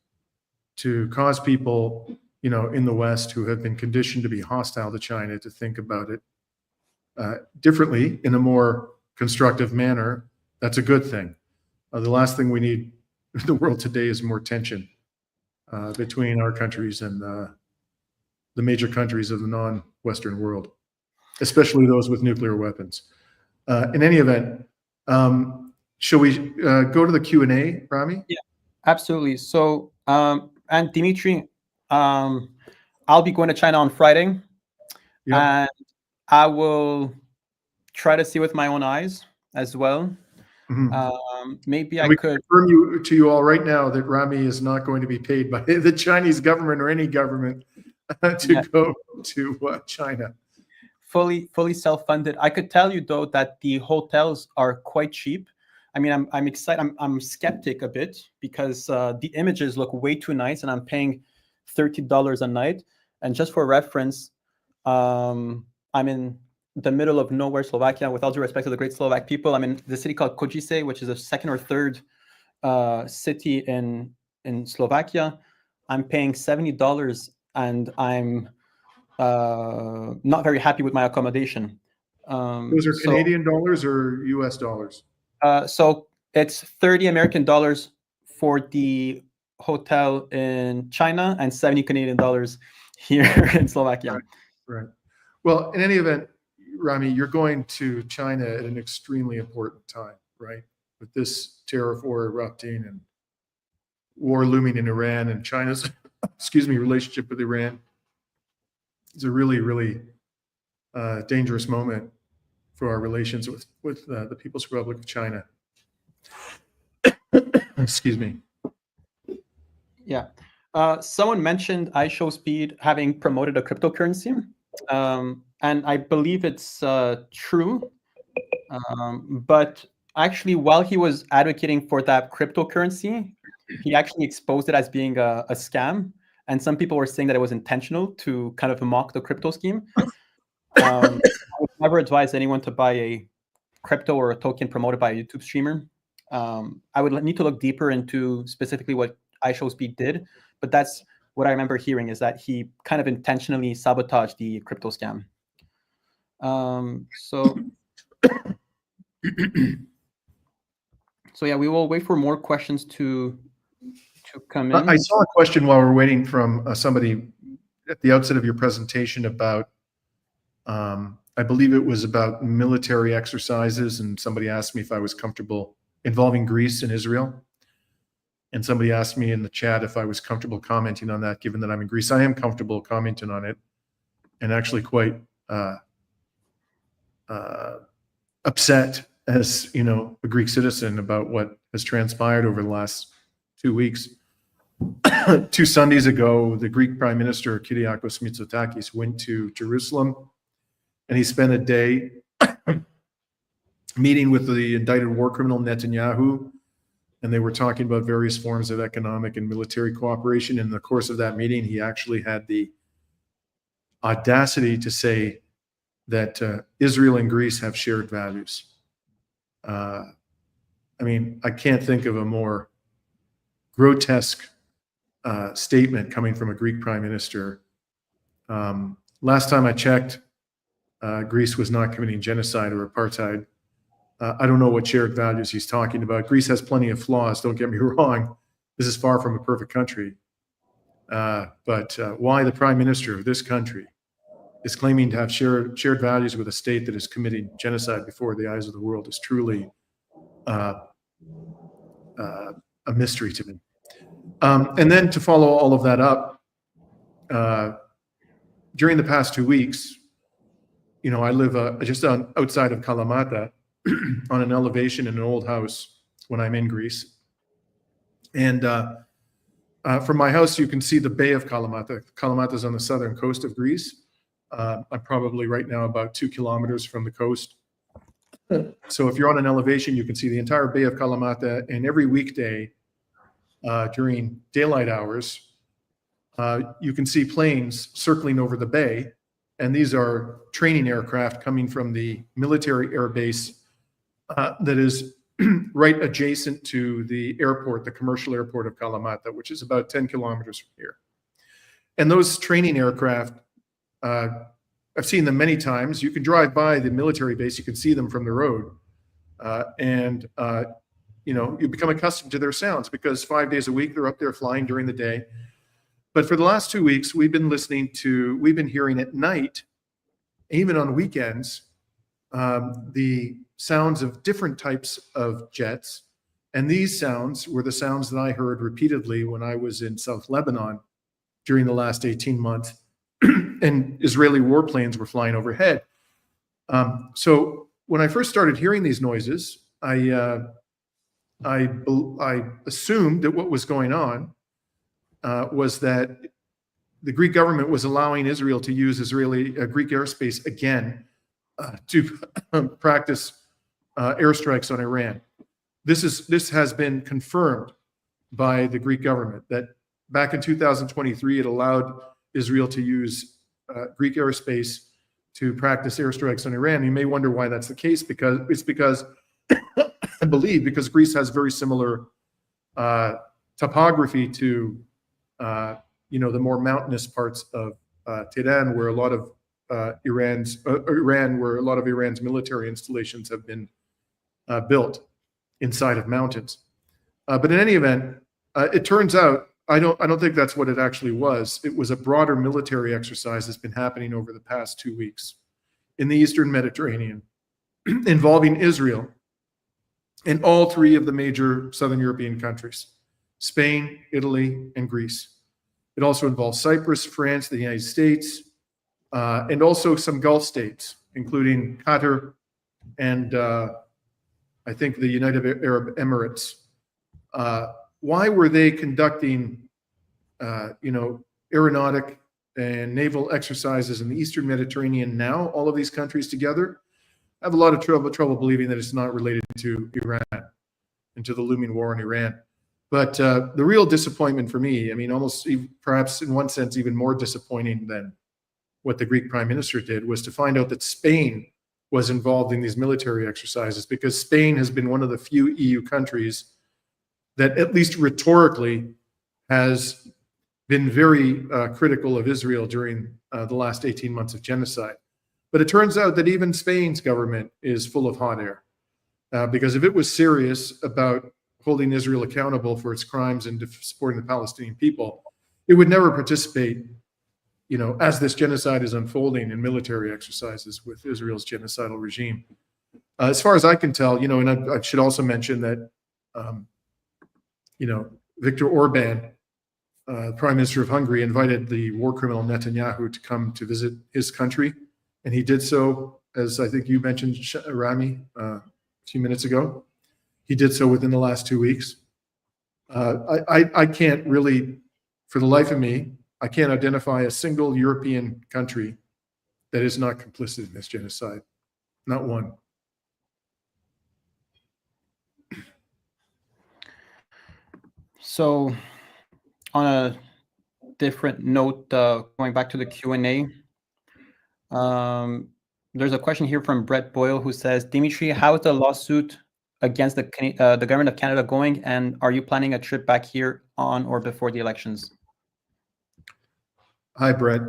to cause people, in the West who have been conditioned to be hostile to China to think about it differently in a more constructive manner, that's a good thing. The last thing we need in the world today is more tension between our countries and the major countries of the non-Western world, especially those with nuclear weapons. In any event, shall we go to the Q&A, Rami? Yeah, absolutely. So, and Dimitri, I'll be going to China on Friday, and I will try to see with my own eyes as well. Mm-hmm. Maybe and I we could confirm to you all right now that Rami is not going to be paid by the Chinese government or any government to Yeah. go to China. Fully self-funded. I could tell you though that the hotels are quite cheap. I mean, I'm excited. I'm skeptic a bit because the images look way too nice, and I'm paying $30 a night. And just for reference, I'm in the middle of nowhere, Slovakia. With all due respect to the great Slovak people, I'm in the city called Košice, which is the second or third city in Slovakia. I'm paying $70, and I'm not very happy with my accommodation. Those are So, Canadian dollars or US dollars? so it's 30 American dollars for the hotel in China and 70 Canadian dollars here in Slovakia. Right. Well, in any event, Rami, you're going to China at an extremely important time, right? With this tariff war erupting and war looming in Iran, and China's, relationship with Iran. It's a really, really dangerous moment for our relations with the People's Republic of China. Excuse me. Yeah. Someone mentioned IShowSpeed having promoted a cryptocurrency, and I believe it's true. But actually, while he was advocating for that cryptocurrency, he actually exposed it as being a scam. And some people were saying that it was intentional to kind of mock the crypto scheme. I would never advise anyone to buy a crypto or a token promoted by a YouTube streamer. I would need to look deeper into specifically what IShowSpeed did, but that's what I remember hearing, is that he kind of intentionally sabotaged the crypto scam. So yeah, we will wait for more questions to come in. I saw a question while we're waiting from somebody at the outset of your presentation about, I believe it was about military exercises, and somebody asked me if I was comfortable involving Greece and Israel. And somebody asked me in the chat if I was comfortable commenting on that, given that I'm in Greece. I am comfortable commenting on it, and actually quite upset as, a Greek citizen about what has transpired over the last 2 weeks. 2 Sundays ago, the Greek Prime Minister Kyriakos Mitsotakis went to Jerusalem, and he spent a day meeting with the indicted war criminal Netanyahu, and they were talking about various forms of economic and military cooperation. In the course of that meeting, he actually had the audacity to say that Israel and Greece have shared values. I can't think of a more grotesque statement coming from a Greek prime minister. Last time I checked, Greece was not committing genocide or apartheid. I don't know what shared values he's talking about. Greece has plenty of flaws, don't get me wrong. This is far from a perfect country. But why the prime minister of this country is claiming to have shared values with a state that is committing genocide before the eyes of the world is truly a mystery to me. And then to follow all of that up, during the past 2 weeks, I live just outside of Kalamata on an elevation in an old house when I'm in Greece. And from my house, you can see the Bay of Kalamata. Kalamata is on the southern coast of Greece. I'm probably right now about 2 kilometers from the coast. So if you're on an elevation, you can see the entire Bay of Kalamata, and every weekday during daylight hours, you can see planes circling over the bay, and these are training aircraft coming from the military air base that is right adjacent to the airport, the commercial airport of Kalamata, which is about 10 kilometers from here. And those training aircraft, I've seen them many times. You can drive by the military base, you can see them from the road. You become accustomed to their sounds because 5 days a week, they're up there flying during the day. But for the last 2 weeks, we've been hearing at night, even on weekends, the sounds of different types of jets. And these sounds were the sounds that I heard repeatedly when I was in South Lebanon during the last 18 months. And Israeli warplanes were flying overhead. So when I first started hearing these noises, I assumed that what was going on was that the Greek government was allowing Israel to use Greek airspace again to practice airstrikes on Iran. This has been confirmed by the Greek government that back in 2023 it allowed Israel to use Greek airspace to practice airstrikes on Iran. You may wonder why that's the case, because I believe because Greece has very similar topography to the more mountainous parts of Tehran, where a lot of Iran's military installations have been built inside of mountains. But in any event, it turns out I don't think that's what it actually was. It was a broader military exercise that's been happening over the past 2 weeks in the Eastern Mediterranean, involving Israel and all three of the major Southern European countries: Spain, Italy, and Greece. It also involves Cyprus, France, the United States, and also some Gulf states, including Qatar and I think the United Arab Emirates. Why were they conducting, aeronautic and naval exercises in the Eastern Mediterranean now, all of these countries together? I have a lot of trouble believing that it's not related to Iran and to the looming war in Iran. But the real disappointment for me, almost perhaps in one sense even more disappointing than what the Greek prime minister did, was to find out that Spain was involved in these military exercises, because Spain has been one of the few EU countries that, at least rhetorically, has been very critical of Israel during the last 18 months of genocide. But it turns out that even Spain's government is full of hot air, because if it was serious about holding Israel accountable for its crimes and supporting the Palestinian people, it would never participate, as this genocide is unfolding, in military exercises with Israel's genocidal regime. As far as I can tell, and I should also mention that, Viktor Orban, Prime Minister of Hungary, invited the war criminal Netanyahu to come to visit his country. And he did so, as I think you mentioned, Rami, a few minutes ago. He did so within the last 2 weeks. I can't really, for the life of me, I can't identify a single European country that is not complicit in this genocide. Not one. So, on a different note, going back to the Q&A, there's a question here from Brett Boyle, who says, Dimitri, how is the lawsuit against the government of Canada going, and are you planning a trip back here on or before the elections? Hi, Brett.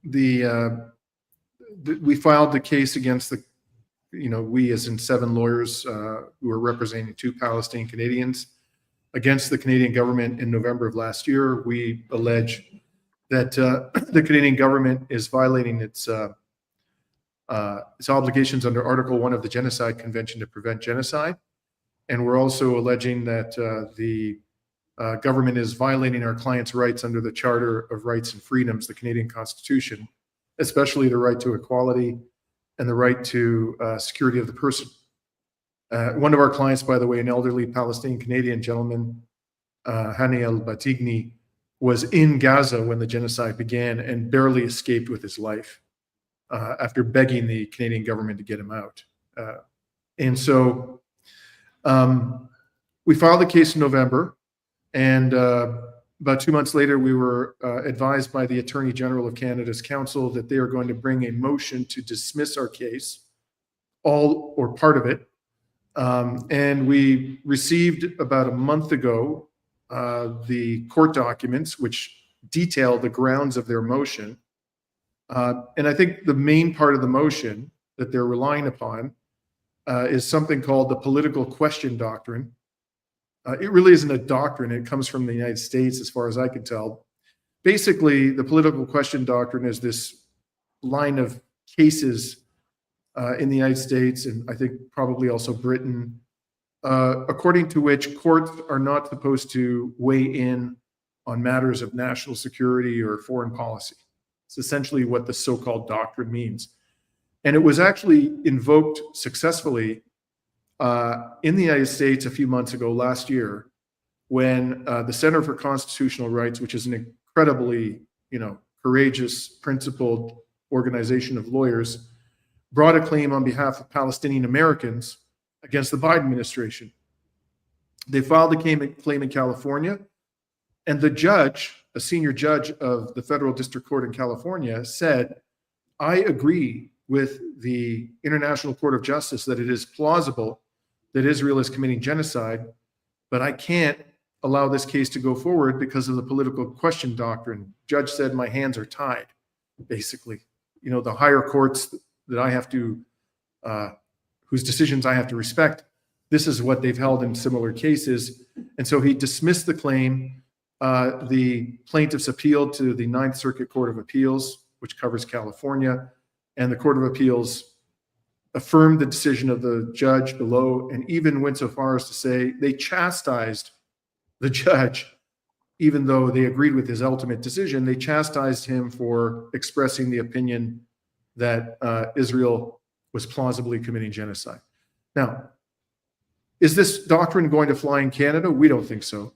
We filed the case against we as in 7 lawyers who are representing 2 Palestinian Canadians against the Canadian government in November of last year. We allege that the Canadian government is violating its obligations under Article 1 of the Genocide Convention to prevent genocide. And we're also alleging that the government is violating our clients' rights under the Charter of Rights and Freedoms, the Canadian Constitution, especially the right to equality and the right to security of the person. One of our clients, by the way, an elderly Palestinian Canadian gentleman, Hani al-Batigni, was in Gaza when the genocide began and barely escaped with his life after begging the Canadian government to get him out. And so we filed the case in November, and about 2 months later, we were advised by the Attorney General of Canada's counsel that they are going to bring a motion to dismiss our case, all or part of it. And we received about a month ago the court documents which detail the grounds of their motion. And I think the main part of the motion that they're relying upon is something called the political question doctrine. It really isn't a doctrine. It comes from the United States, as far as I can tell. Basically, the political question doctrine is this line of cases in the United States, and I think probably also Britain, according to which courts are not supposed to weigh in on matters of national security or foreign policy. It's essentially what the so-called doctrine means. And it was actually invoked successfully in the United States a few months ago, last year, when the Center for Constitutional Rights, which is an incredibly courageous, principled organization of lawyers, brought a claim on behalf of Palestinian Americans against the Biden administration. They filed a claim in California, and the judge, a senior judge of the Federal District Court in California, said, I agree with the International Court of Justice that it is plausible that Israel is committing genocide, but I can't allow this case to go forward because of the political question doctrine. Judge said, my hands are tied, basically. The higher courts that I have to, whose decisions I have to respect, this is what they've held in similar cases. And so he dismissed the claim. The plaintiffs appealed to the Ninth Circuit Court of Appeals, which covers California, and the Court of Appeals affirmed the decision of the judge below, and even went so far as to say they chastised the judge, even though they agreed with his ultimate decision. They chastised him for expressing the opinion that Israel was plausibly committing genocide. Now, is this doctrine going to fly in Canada? We don't think so.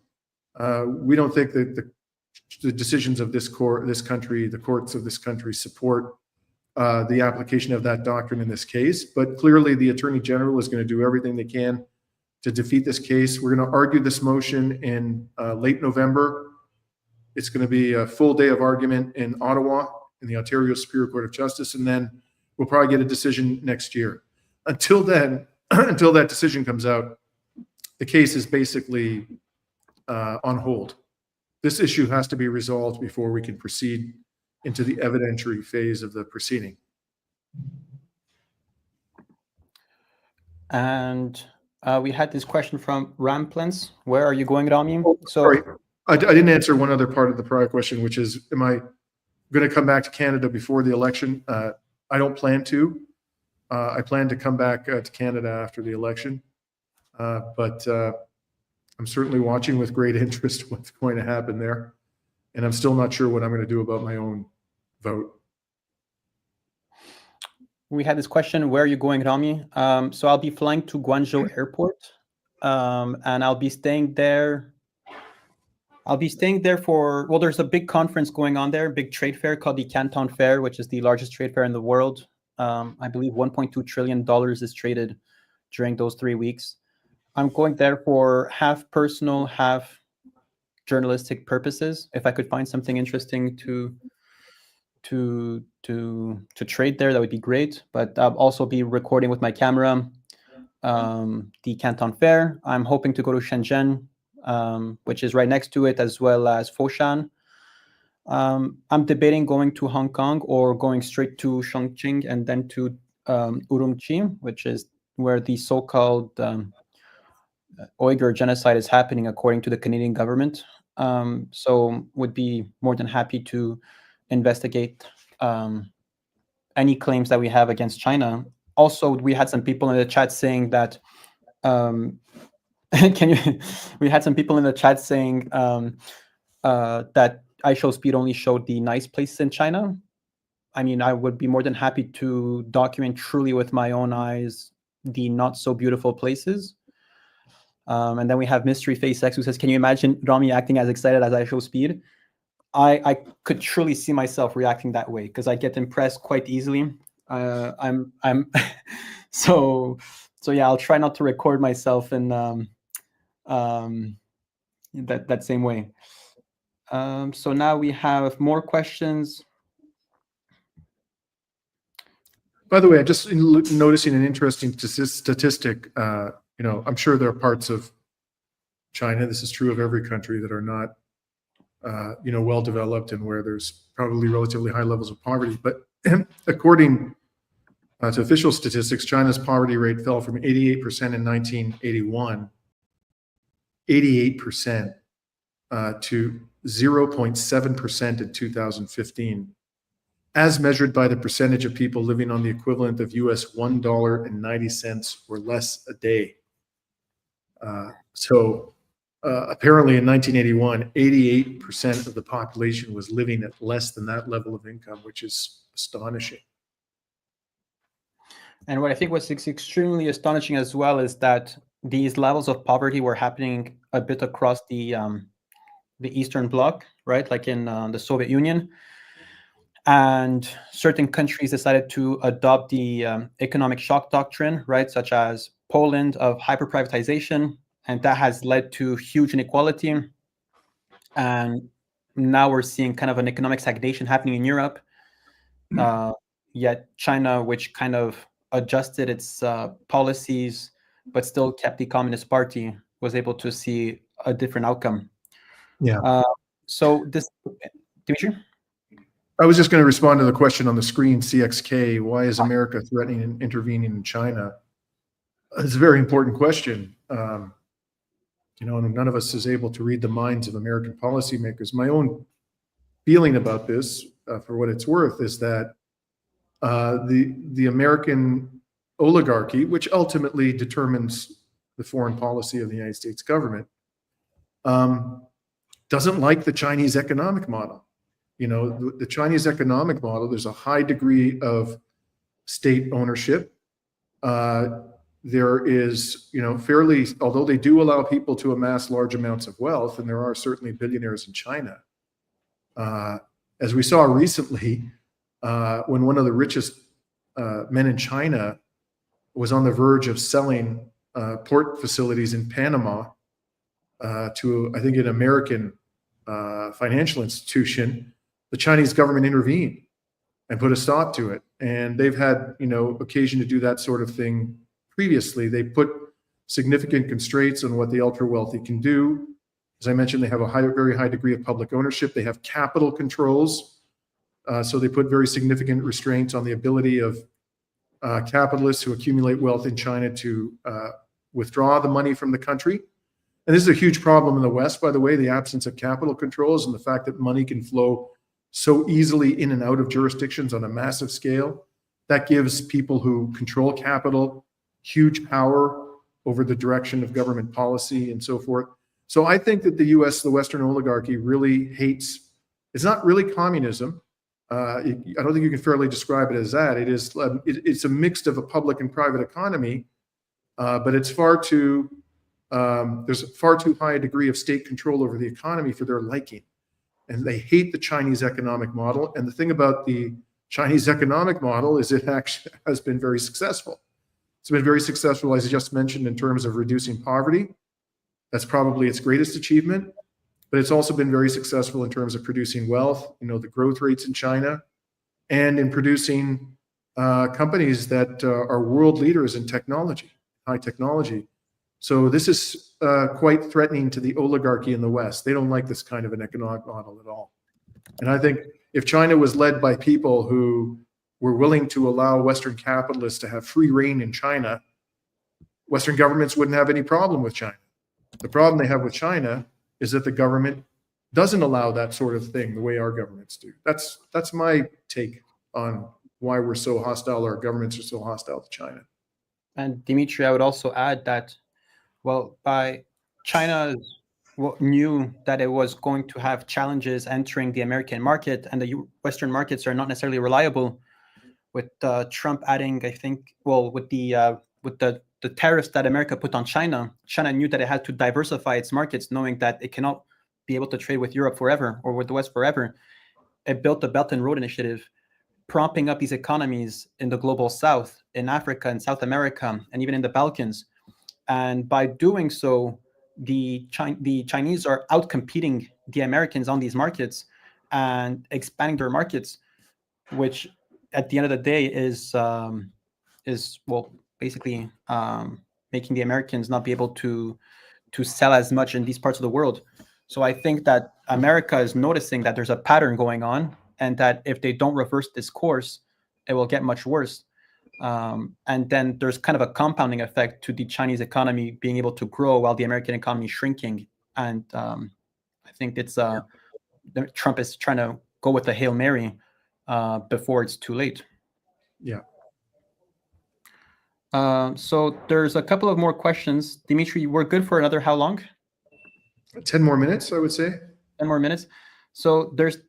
We don't think that the decisions of this country, the courts of this country, support the application of that doctrine in this case. But clearly, the Attorney General is going to do everything they can to defeat this case. We're going to argue this motion in late November. It's going to be a full day of argument in Ottawa, in the Ontario Superior Court of Justice, and then we'll probably get a decision next year. Until then, until that decision comes out, the case is basically on hold. This issue has to be resolved before we can proceed into the evidentiary phase of the proceeding. And we had this question from Ramplins. Where are you going, Rami? Sorry, I didn't answer one other part of the prior question, which is, am I going to come back to Canada before the election? I don't plan to. I plan to come back to Canada after the election. But I'm certainly watching with great interest what's going to happen there. And I'm still not sure what I'm going to do about my own vote. We had this question, where are you going, Rami? So I'll be flying to Guangzhou Airport, and I'll be staying there. For, well, there's a big conference going on there, big trade fair called the Canton Fair, which is the largest trade fair in the world. I believe $1.2 trillion is traded during those 3 weeks. I'm going there for half personal, half journalistic purposes. If I could find something interesting to trade there, that would be great. But I'll also be recording with my camera the Canton Fair. I'm hoping to go to Shenzhen, which is right next to it, as well as Foshan. I'm debating going to Hong Kong or going straight to Chongqing and then to Urumqi, which is where the so-called Uyghur genocide is happening, according to the Canadian government. So would be more than happy to investigate any claims that we have against China. Also, we had some people in the chat saying that we had some people in the chat saying that IShowSpeed only showed the nice places in China. I mean, I would be more than happy to document truly with my own eyes the not so beautiful places. And then we have Mystery Face X, who says, can you imagine Rami acting as excited as IShowSpeed? I could truly see myself reacting that way because I get impressed quite easily. I'm so yeah, I'll try not to record myself in that same way. So now we have more questions. By the way, I'm just noticing an interesting statistic. I'm sure there are parts of China, this is true of every country, that are not, well developed and where there's probably relatively high levels of poverty. But according to official statistics, China's poverty rate fell from 88% in 1981, 88% to 0.7% in 2015, as measured by the percentage of people living on the equivalent of US $1.90 or less a day. Apparently in 1981, 88% of the population was living at less than that level of income, which is astonishing. And what I think was extremely astonishing as well is that these levels of poverty were happening a bit across the the Eastern Bloc, right? Like in the Soviet Union. And certain countries decided to adopt the economic shock doctrine, right? Such as Poland of hyper-privatization. And that has led to huge inequality. And now we're seeing kind of an economic stagnation happening in Europe. Yet China, which kind of adjusted its policies, but still kept the Communist Party, was able to see a different outcome. Yeah. So this, Dimitri? I was just going to respond to the question on the screen, CXK, why is America threatening and intervening in China? It's a very important question. And none of us is able to read the minds of American policymakers. My own feeling about this, for what it's worth, is that the American oligarchy, which ultimately determines the foreign policy of the United States government, doesn't like the Chinese economic model. The Chinese economic model, there's a high degree of state ownership. There is, fairly, although they do allow people to amass large amounts of wealth, and there are certainly billionaires in China. As we saw recently, when one of the richest men in China was on the verge of selling port facilities in Panama to, I think, an American financial institution, the Chinese government intervened and put a stop to it. And they've had, occasion to do that sort of thing previously. They put significant constraints on what the ultra wealthy can do. As I mentioned, they have a very high degree of public ownership. They have capital controls. So they put very significant restraints on the ability of capitalists who accumulate wealth in China to withdraw the money from the country. And this is a huge problem in the West, by the way, the absence of capital controls and the fact that money can flow so easily in and out of jurisdictions on a massive scale. That gives people who control capital huge power over the direction of government policy and so forth. So I think that the US, the Western oligarchy, really hates, it's not really communism. I don't think you can fairly describe it as that. It is, it's a mix of a public and private economy, but it's there's far too high a degree of state control over the economy for their liking. And they hate the Chinese economic model. And the thing about the Chinese economic model is it actually has been very successful. It's been very successful, as I just mentioned, in terms of reducing poverty. That's probably its greatest achievement. But it's also been very successful in terms of producing wealth, the growth rates in China, and in producing companies that are world leaders in technology, high technology. So this is quite threatening to the oligarchy in the West. They don't like this kind of an economic model at all. And I think if China was led by people who were willing to allow Western capitalists to have free reign in China, Western governments wouldn't have any problem with China. The problem they have with China is that the government doesn't allow that sort of thing the way our governments do. That's my take on why we're so hostile, our governments are so hostile to China. And Dimitri, I would also add that, well, China knew that it was going to have challenges entering the American market, and the Western markets are not necessarily reliable. With Trump adding, I think, well, with the tariffs that America put on China, China knew that it had to diversify its markets, knowing that it cannot be able to trade with Europe forever or with the West forever. It built the Belt and Road Initiative, propping up these economies in the global South, in Africa and South America, and even in the Balkans. And by doing so, the Chinese are outcompeting the Americans on these markets and expanding their markets, which at the end of the day is well, basically making the Americans not be able to sell as much in these parts of the world. So I think that America is noticing that there's a pattern going on, and that if they don't reverse this course, it will get much worse. And then there's kind of a compounding effect to the Chinese economy being able to grow while the American economy is shrinking. And I think it's Trump is trying to go with the Hail Mary before it's too late. Yeah. So there's a couple of more questions. Dimitri, we're good for another how long? 10 more minutes, I would say. 10 more minutes. So there's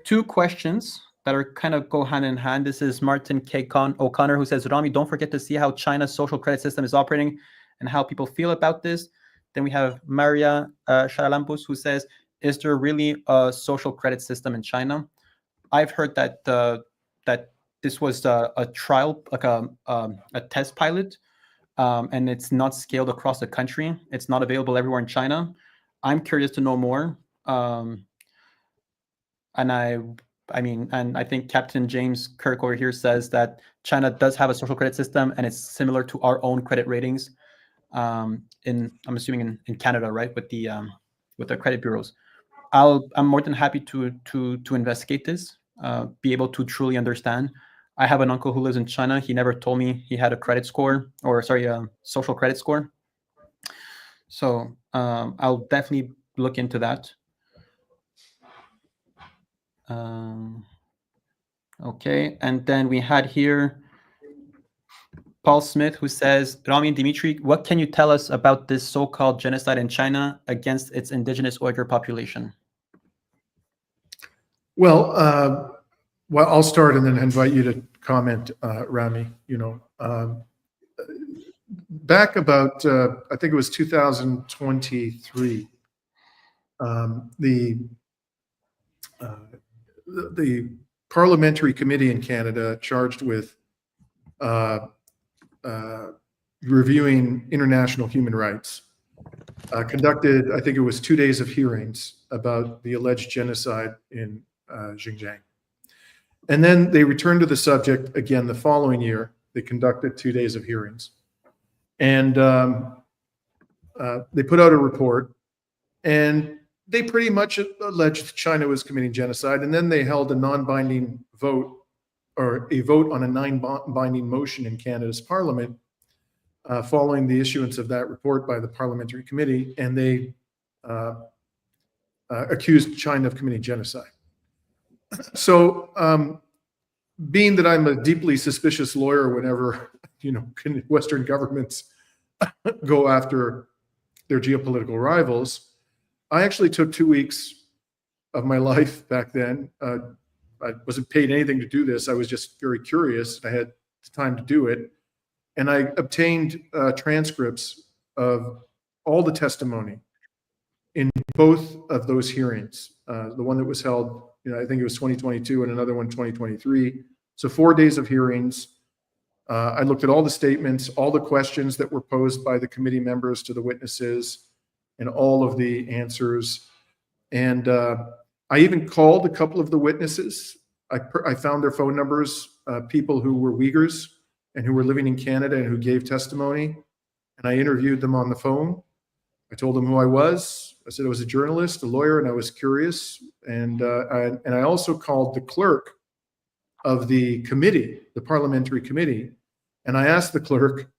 two questions that are kind of go hand in hand. This is Martin K. O'Connor, who says, Rami, don't forget to see how China's social credit system is operating and how people feel about this. Then we have Maria Shalalampus, who says, is there really a social credit system in China? I've heard that that this was a trial, like a test pilot, and it's not scaled across the country. It's not available everywhere in China. I'm curious to know more. And I mean, and I think Captain James Kirk over here says that China does have a social credit system, and it's similar to our own credit ratings. I'm assuming in Canada, right, with the credit bureaus. I'm more than happy to investigate this, be able to truly understand. I have an uncle who lives in China. He never told me he had a credit score, or sorry, a social credit score. So I'll definitely look into that. Okay, and then we had here Paul Smith, who says, Rami and Dimitri, what can you tell us about this so-called genocide in China against its indigenous Uyghur population? Well, I'll start and then invite you to comment, Rami. You know, back about, I think it was 2023, the parliamentary committee in Canada charged with reviewing international human rights conducted, I think it was 2 days of hearings about the alleged genocide in Xinjiang. And then they returned to the subject again the following year. They conducted 2 days of hearings. And they put out a report, and they pretty much alleged China was committing genocide. And then they held a non-binding vote, or a vote on a non-binding motion in Canada's Parliament following the issuance of that report by the parliamentary committee, and they accused China of committing genocide. So, being that I'm a deeply suspicious lawyer whenever, you know, Western governments go after their geopolitical rivals, I actually took 2 weeks of my life back then. I wasn't paid anything to do this. I was just very curious. I had time to do it. And I obtained transcripts of all the testimony in both of those hearings. The one that was held, you know, I think it was 2022, and another one 2023. So 4 days of hearings. I looked at all the statements, all the questions that were posed by the committee members to the witnesses, and all of the answers. And I even called a couple of the witnesses. I found their phone numbers, people who were Uyghurs and who were living in Canada and who gave testimony. And I interviewed them on the phone. I told them who I was. I said I was a journalist, a lawyer, and I was curious. And I also called the clerk of the committee, the parliamentary committee, and I asked the clerk,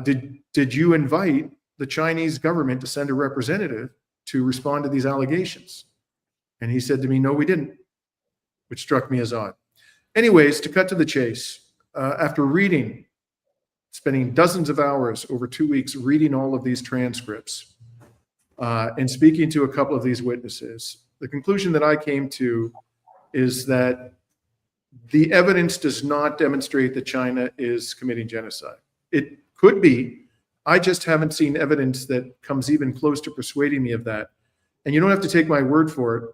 did you invite the Chinese government to send a representative to respond to these allegations? And he said to me, no, we didn't, which struck me as odd. Anyways, to cut to the chase, after spending dozens of hours over 2 weeks reading all of these transcripts and speaking to a couple of these witnesses, the conclusion that I came to is that the evidence does not demonstrate that China is committing genocide. It could be. I just haven't seen evidence that comes even close to persuading me of that. And you don't have to take my word for it.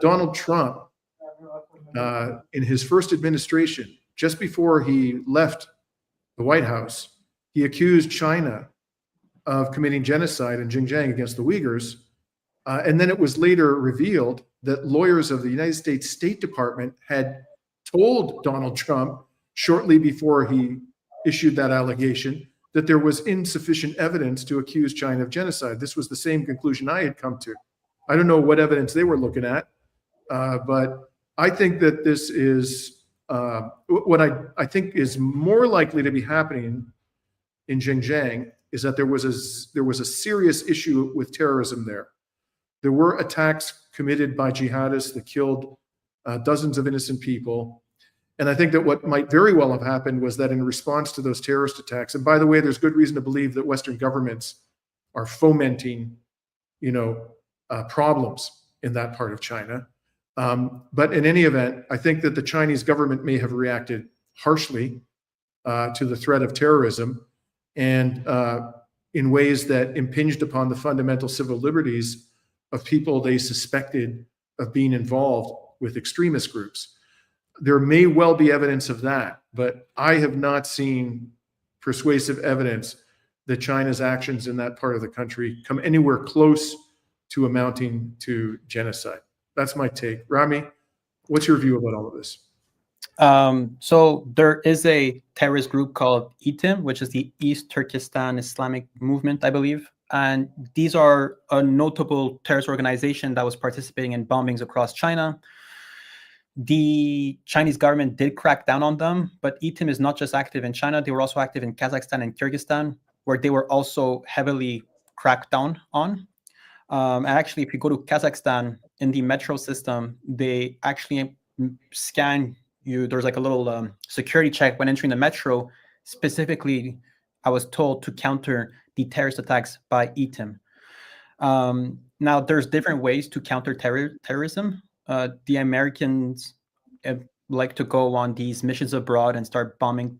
Donald Trump, in his first administration, just before he left the White House, he accused China of committing genocide in Xinjiang against the Uyghurs. And then it was later revealed that lawyers of the United States State Department had told Donald Trump shortly before he issued that allegation that there was insufficient evidence to accuse China of genocide. This was the same conclusion I had come to. I don't know what evidence they were looking at, but I think that this is what I think is more likely to be happening in Xinjiang is that there was a serious issue with terrorism there. There were attacks committed by jihadists that killed dozens of innocent people. And I think that what might very well have happened was that in response to those terrorist attacks, and by the way, there's good reason to believe that Western governments are fomenting, problems in that part of China. But in any event, I think that the Chinese government may have reacted harshly to the threat of terrorism and in ways that impinged upon the fundamental civil liberties of people they suspected of being involved with extremist groups. There may well be evidence of that, but I have not seen persuasive evidence that China's actions in that part of the country come anywhere close to amounting to genocide. That's my take. Rami, what's your view about all of this? So there is a terrorist group called ITIM, which is the East Turkestan Islamic Movement, I believe. And these are a notable terrorist organization that was participating in bombings across China. The Chinese government did crack down on them, but ITIM is not just active in China. They were also active in Kazakhstan and Kyrgyzstan, where they were also heavily cracked down on. And actually, if you go to Kazakhstan, in the metro system, they actually scan you. There's like a little security check when entering the metro. Specifically, I was told to counter the terrorist attacks by ITIM. Now, there's different ways to counter terrorism. The Americans like to go on these missions abroad and start bombing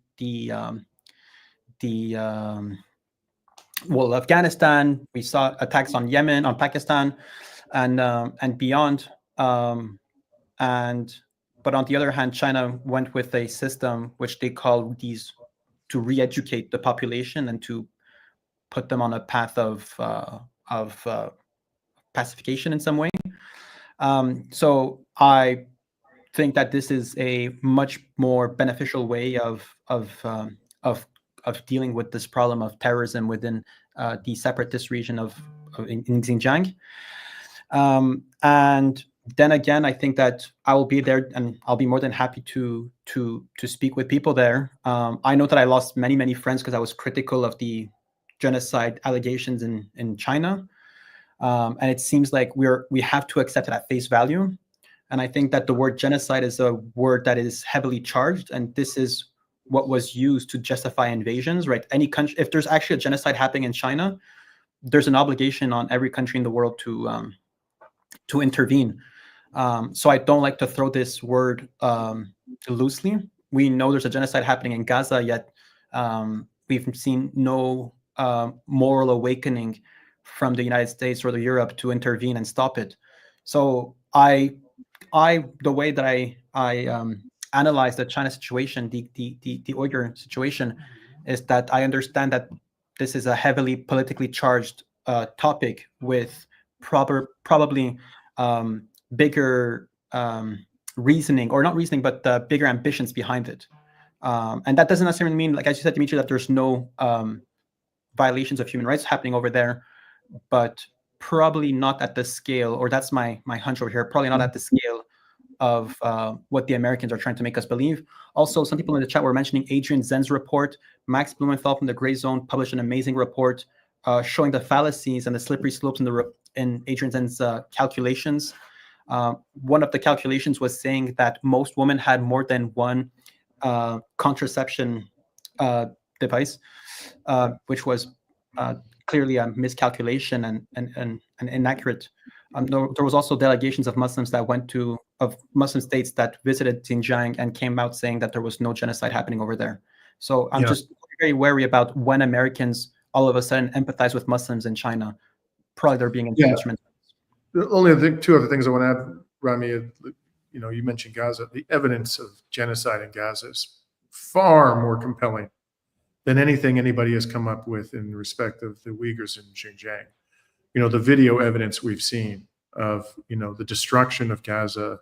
well, Afghanistan. We saw attacks on Yemen, on Pakistan, and beyond. But on the other hand, China went with a system which they call these to re-educate the population and to put them on a path of pacification in some way. So I think that this is a much more beneficial way of dealing with this problem of terrorism within the separatist region in Xinjiang. And then again, I think that I will be there, and I'll be more than happy to speak with people there. I know that I lost many friends because I was critical of the genocide allegations in China, and it seems like we have to accept it at face value. And I think that the word genocide is a word that is heavily charged, and this is what was used to justify invasions, right? Any country, if there's actually a genocide happening in China, there's an obligation on every country in the world to intervene. So I don't like to throw this word loosely. We know there's a genocide happening in Gaza, yet we've seen no moral awakening from the United States or the Europe to intervene and stop it. So the way that I analyze the China situation, the Uyghur situation, is that I understand that this is a heavily politically charged topic with probably bigger reasoning, or not reasoning, but bigger ambitions behind it. And that doesn't necessarily mean, like as you said, Dimitri, that there's no violations of human rights happening over there, but probably not at the scale, or that's my hunch over here, probably not at the scale of what the Americans are trying to make us believe. Also, some people in the chat were mentioning Adrian Zen's report. Max Blumenthal from the Gray Zone published an amazing report showing the fallacies and the slippery slopes in Adrian Zen's calculations. One of the calculations was saying that most women had more than one contraception device, which was clearly a miscalculation and inaccurate. There was also delegations of Muslims of Muslim states that visited Xinjiang and came out saying that there was no genocide happening over there. So I'm just very wary about when Americans all of a sudden empathize with Muslims in China. Probably they're being instrumental. The only two other things I want to add, Rami, you mentioned Gaza. The evidence of genocide in Gaza is far more compelling than anything anybody has come up with in respect of the Uyghurs in Xinjiang. The video evidence we've seen of, the destruction of Gaza,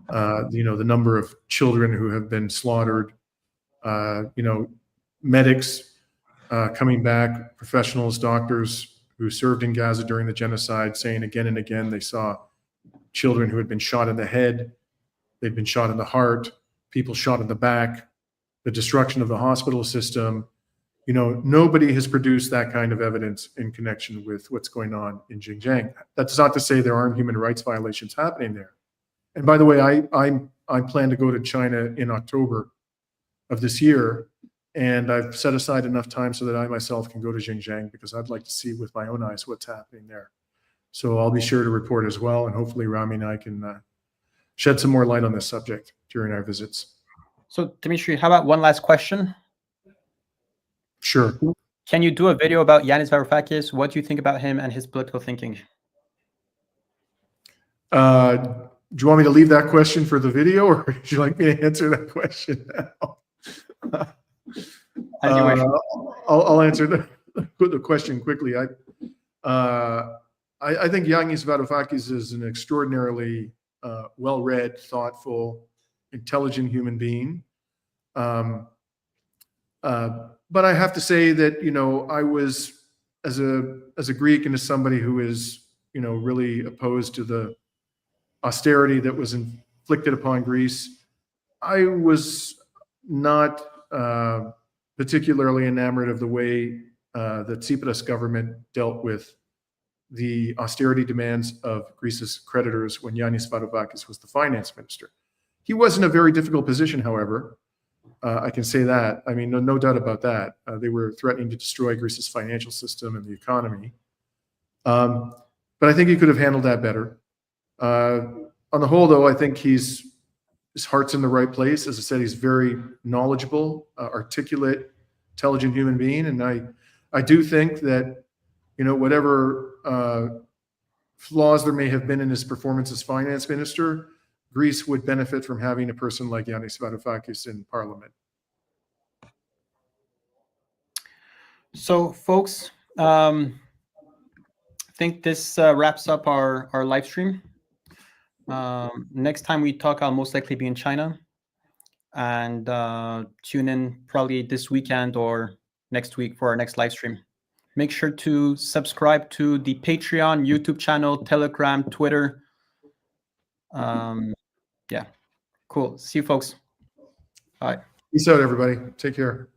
the number of children who have been slaughtered, medics coming back, professionals, doctors who served in Gaza during the genocide, saying again and again they saw children who had been shot in the head, they'd been shot in the heart, people shot in the back, the destruction of the hospital system. Nobody has produced that kind of evidence in connection with what's going on in Xinjiang. That's not to say there aren't human rights violations happening there. And by the way, I plan to go to China in October of this year, and I've set aside enough time so that I myself can go to Xinjiang, because I'd like to see with my own eyes what's happening there. So I'll be sure to report as well, and hopefully Rami and I can shed some more light on this subject during our visits. So Dimitri, how about one last question? Sure. Can you do a video about Yanis Varoufakis? What do you think about him and his political thinking? Do you want me to leave that question for the video, or would you like me to answer that question now? As you wish. I'll answer the question quickly. I think Yanis Varoufakis is an extraordinarily well-read, thoughtful, intelligent human being. But I have to say that, you know, I was, as a Greek and as somebody who is, you know, really opposed to the austerity that was inflicted upon Greece, I was not particularly enamored of the way the Tsipras government dealt with the austerity demands of Greece's creditors when Yanis Varoufakis was the finance minister. He was in a very difficult position, however. I can say that. I mean, no doubt about that. They were threatening to destroy Greece's financial system and the economy. But I think he could have handled that better. On the whole, though, I think his heart's in the right place. As I said, he's very knowledgeable, articulate, intelligent human being. And I do think that, you know, whatever flaws there may have been in his performance as finance minister, Greece would benefit from having a person like Yanis Varoufakis in parliament. So, folks, I think this wraps up our live stream. Next time we talk, I'll most likely be in China, and tune in probably this weekend or next week for our next live stream. Make sure to subscribe to the Patreon, YouTube channel, Telegram, Twitter. Yeah, cool. See you, folks. Bye. Peace out, everybody. Take care.